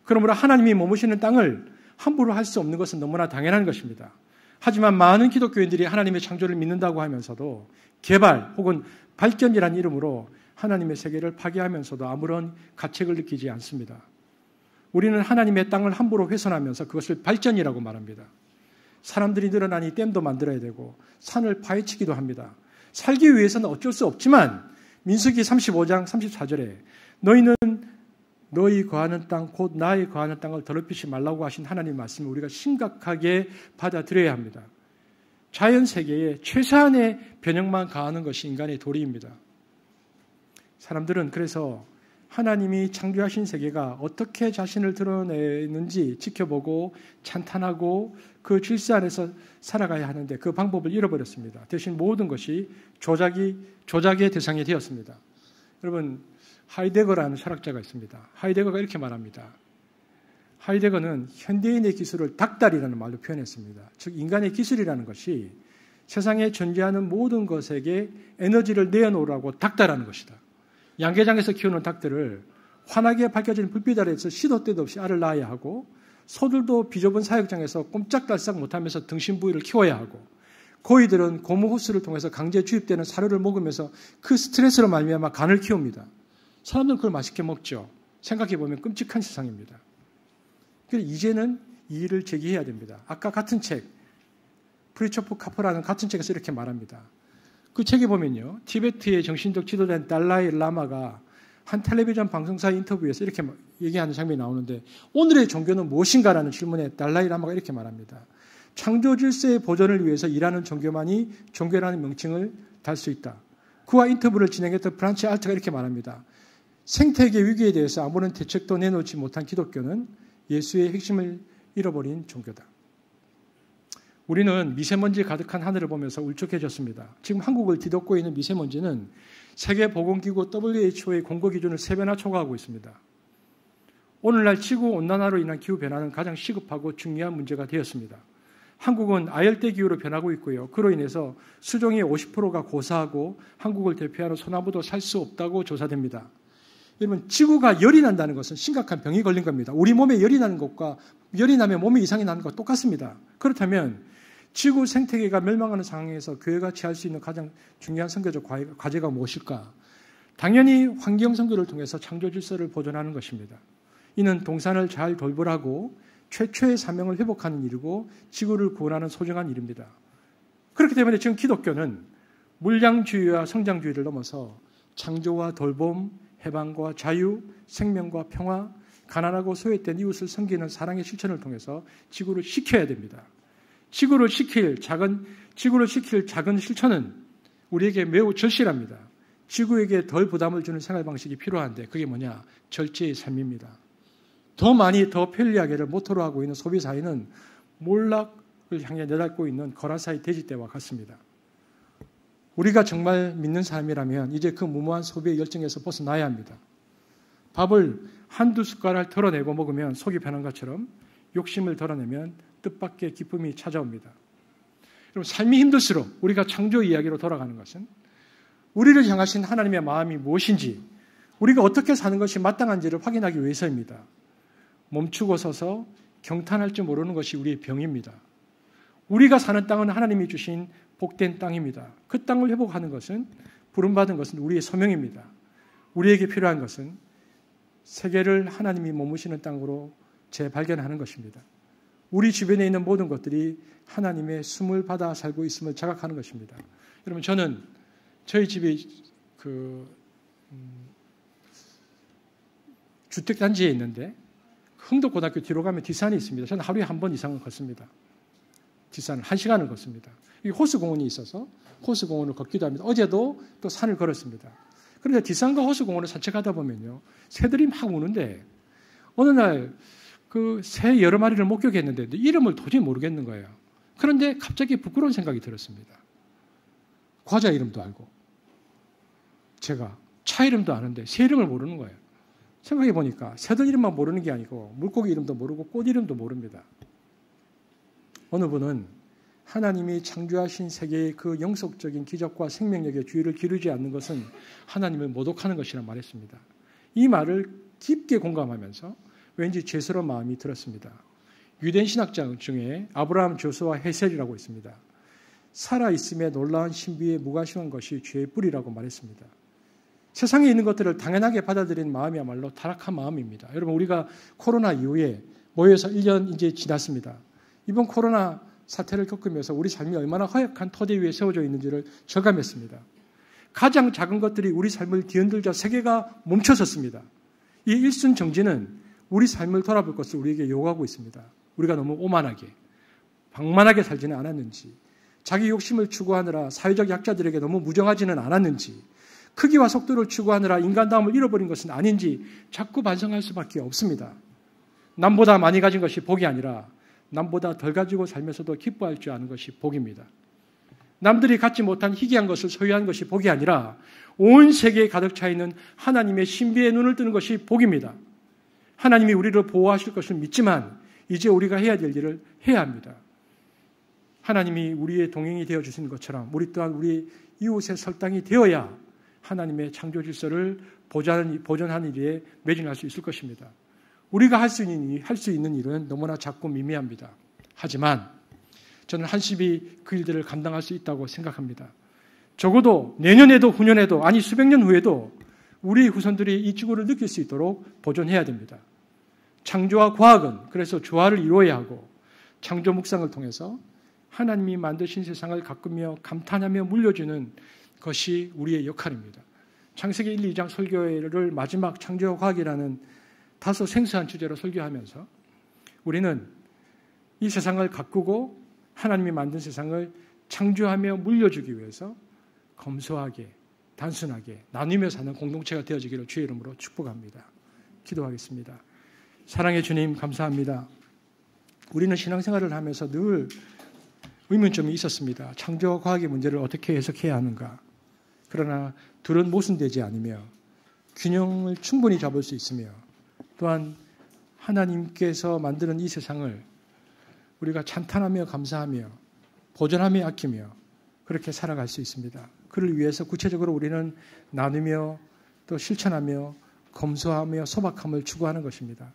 그러므로 하나님이 머무시는 땅을 함부로 할 수 없는 것은 너무나 당연한 것입니다. 하지만 많은 기독교인들이 하나님의 창조를 믿는다고 하면서도 개발 혹은 발전이라는 이름으로 하나님의 세계를 파괴하면서도 아무런 가책을 느끼지 않습니다. 우리는 하나님의 땅을 함부로 훼손하면서 그것을 발전이라고 말합니다. 사람들이 늘어나니 댐도 만들어야 되고 산을 파헤치기도 합니다. 살기 위해서는 어쩔 수 없지만 민수기 35장 34절에 너희는 너희 거하는 땅 곧 나의 거하는 땅을 더럽히지 말라고 하신 하나님의 말씀을 우리가 심각하게 받아들여야 합니다. 자연 세계에 최소한의 변형만 가하는 것이 인간의 도리입니다. 사람들은 그래서 하나님이 창조하신 세계가 어떻게 자신을 드러내는지 지켜보고 찬탄하고 그 질서 안에서 살아가야 하는데 그 방법을 잃어버렸습니다. 대신 모든 것이 조작의 대상이 되었습니다. 여러분, 하이데거라는 철학자가 있습니다. 하이데거가 이렇게 말합니다. 하이데거는 현대인의 기술을 닥달이라는 말로 표현했습니다. 즉 인간의 기술이라는 것이 세상에 존재하는 모든 것에게 에너지를 내어놓으라고 닥달하는 것이다. 양계장에서 키우는 닭들을 환하게 밝혀진 불빛 아래에서 시도 때도 없이 알을 낳아야 하고 소들도 비좁은 사육장에서 꼼짝달싹 못하면서 등심 부위를 키워야 하고 고이들은 고무 호스를 통해서 강제 주입되는 사료를 먹으면서 그 스트레스로 말미암아 간을 키웁니다. 사람들은 그걸 맛있게 먹죠. 생각해보면 끔찍한 세상입니다. 그래서 이제는 이 일을 제기해야 됩니다. 아까 같은 책, 프리초프 카프라는 같은 책에서 이렇게 말합니다. 그 책에 보면요, 티베트의 정신적 지도자인 달라이 라마가 한 텔레비전 방송사 인터뷰에서 이렇게 얘기하는 장면이 나오는데 오늘의 종교는 무엇인가라는 질문에 달라이 라마가 이렇게 말합니다. 창조 질서의 보존을 위해서 일하는 종교만이 종교라는 명칭을 달 수 있다. 그와 인터뷰를 진행했던 프란치 알트가 이렇게 말합니다. 생태계 위기에 대해서 아무런 대책도 내놓지 못한 기독교는 예수의 핵심을 잃어버린 종교다. 우리는 미세먼지 가득한 하늘을 보면서 울적해졌습니다. 지금 한국을 뒤덮고 있는 미세먼지는 세계보건기구 WHO의 공고 기준을 3배나 초과하고 있습니다. 오늘날 지구온난화로 인한 기후변화는 가장 시급하고 중요한 문제가 되었습니다. 한국은 아열대 기후로 변하고 있고요. 그로 인해서 수종의 50%가 고사하고 한국을 대표하는 소나무도 살 수 없다고 조사됩니다. 여러분, 지구가 열이 난다는 것은 심각한 병이 걸린 겁니다. 우리 몸에 열이 나는 것과 열이 나면 몸에 이상이 나는 것과 똑같습니다. 그렇다면 지구 생태계가 멸망하는 상황에서 교회가 취할 수 있는 가장 중요한 선교적 과제가 무엇일까? 당연히 환경 선교를 통해서 창조 질서를 보존하는 것입니다. 이는 동산을 잘 돌보라고 최초의 사명을 회복하는 일이고 지구를 구원하는 소중한 일입니다. 그렇기 때문에 지금 기독교는 물량주의와 성장주의를 넘어서 창조와 돌봄, 해방과 자유, 생명과 평화, 가난하고 소외된 이웃을 섬기는 사랑의 실천을 통해서 지구를 지켜야 됩니다. 지구를 지킬 작은 실천은 우리에게 매우 절실합니다. 지구에게 덜 부담을 주는 생활 방식이 필요한데 그게 뭐냐? 절제의 삶입니다. 더 많이 더 편리하게를 모토로 하고 있는 소비 사회는 몰락을 향해 내닫고 있는 거라사이 돼지떼와 같습니다. 우리가 정말 믿는 사람이라면 이제 그 무모한 소비의 열정에서 벗어나야 합니다. 밥을 한두 숟가락 덜어내고 먹으면 속이 편한 것처럼 욕심을 덜어내면 뜻밖의 기쁨이 찾아옵니다. 여러분, 삶이 힘들수록 우리가 창조 이야기로 돌아가는 것은 우리를 향하신 하나님의 마음이 무엇인지, 우리가 어떻게 사는 것이 마땅한지를 확인하기 위해서입니다. 멈추고 서서 경탄할 줄 모르는 것이 우리의 병입니다. 우리가 사는 땅은 하나님이 주신 복된 땅입니다. 그 땅을 회복하는 것은, 부름받은 것은 우리의 소명입니다. 우리에게 필요한 것은 세계를 하나님이 머무시는 땅으로 재발견하는 것입니다. 우리 주변에 있는 모든 것들이 하나님의 숨을 받아 살고 있음을 자각하는 것입니다. 여러분, 저는 저희 집이 주택단지에 있는데 흥덕고등학교 뒤로 가면 뒷산이 있습니다. 저는 하루에 한 번 이상은 걷습니다. 뒷산을 1시간을 걷습니다. 이 호수공원이 있어서 호수공원을 걷기도 합니다. 어제도 또 산을 걸었습니다. 그런데 뒷산과 호수공원을 산책하다 보면요, 새들이 막 우는데 어느 날 그 새 여러 마리를 목격했는데 이름을 도저히 모르겠는 거예요. 그런데 갑자기 부끄러운 생각이 들었습니다. 과자 이름도 알고 제가 차 이름도 아는데 새 이름을 모르는 거예요. 생각해 보니까 새들 이름만 모르는 게 아니고 물고기 이름도 모르고 꽃 이름도 모릅니다. 어느 분은 하나님이 창조하신 세계의 그 영속적인 기적과 생명력에 주의를 기울이지 않는 것은 하나님을 모독하는 것이라 말했습니다. 이 말을 깊게 공감하면서 왠지 죄스러운 마음이 들었습니다. 유대인 신학자 중에 아브라함 조수아 헤셀이라고 있습니다. 살아있음에 놀라운 신비에 무관심한 것이 죄의 뿌리라고 말했습니다. 세상에 있는 것들을 당연하게 받아들이는 마음이야말로 타락한 마음입니다. 여러분, 우리가 코로나 이후에 모여서 1년 이제 지났습니다. 이번 코로나 사태를 겪으면서 우리 삶이 얼마나 허약한 토대 위에 세워져 있는지를 절감했습니다. 가장 작은 것들이 우리 삶을 뒤흔들자 세계가 멈춰섰습니다. 이 일순 정지는 우리 삶을 돌아볼 것을 우리에게 요구하고 있습니다. 우리가 너무 오만하게, 방만하게 살지는 않았는지, 자기 욕심을 추구하느라 사회적 약자들에게 너무 무정하지는 않았는지, 크기와 속도를 추구하느라 인간다움을 잃어버린 것은 아닌지 자꾸 반성할 수밖에 없습니다. 남보다 많이 가진 것이 복이 아니라 남보다 덜 가지고 살면서도 기뻐할 줄 아는 것이 복입니다. 남들이 갖지 못한 희귀한 것을 소유한 것이 복이 아니라 온 세계에 가득 차 있는 하나님의 신비에 눈을 뜨는 것이 복입니다. 하나님이 우리를 보호하실 것을 믿지만 이제 우리가 해야 될 일을 해야 합니다. 하나님이 우리의 동행이 되어 주시는 것처럼 우리 또한 우리 이웃의 설당이 되어야 하나님의 창조 질서를 보존하는 일에 매진할 수 있을 것입니다. 우리가 할 수 있는 일은 너무나 작고 미미합니다. 하지만 저는 한십이 그 일들을 감당할 수 있다고 생각합니다. 적어도 내년에도 후년에도 아니 수백 년 후에도 우리 후손들이 이 지구를 느낄 수 있도록 보존해야 됩니다. 창조와 과학은 그래서 조화를 이루어야 하고 창조 묵상을 통해서 하나님이 만드신 세상을 가꾸며 감탄하며 물려주는 것이 우리의 역할입니다. 창세기 1, 2장 설교를 마지막 창조와 과학이라는 다소 생소한 주제로 설교하면서 우리는 이 세상을 가꾸고 하나님이 만든 세상을 창조하며 물려주기 위해서 검소하게, 단순하게 나누며 사는 공동체가 되어지기를 주의 이름으로 축복합니다. 기도하겠습니다. 사랑의 주님 감사합니다. 우리는 신앙생활을 하면서 늘 의문점이 있었습니다. 창조와 과학의 문제를 어떻게 해석해야 하는가. 그러나 둘은 모순되지 않으며 균형을 충분히 잡을 수 있으며 또한 하나님께서 만드는 이 세상을 우리가 찬탄하며 감사하며 보존하며 아끼며 그렇게 살아갈 수 있습니다. 그를 위해서 구체적으로 우리는 나누며 또 실천하며 검소하며 소박함을 추구하는 것입니다.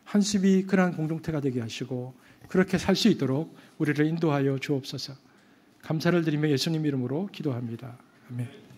한십이 그러한 공동체가 되게 하시고 그렇게 살 수 있도록 우리를 인도하여 주옵소서. 감사를 드리며 예수님 이름으로 기도합니다. 아멘.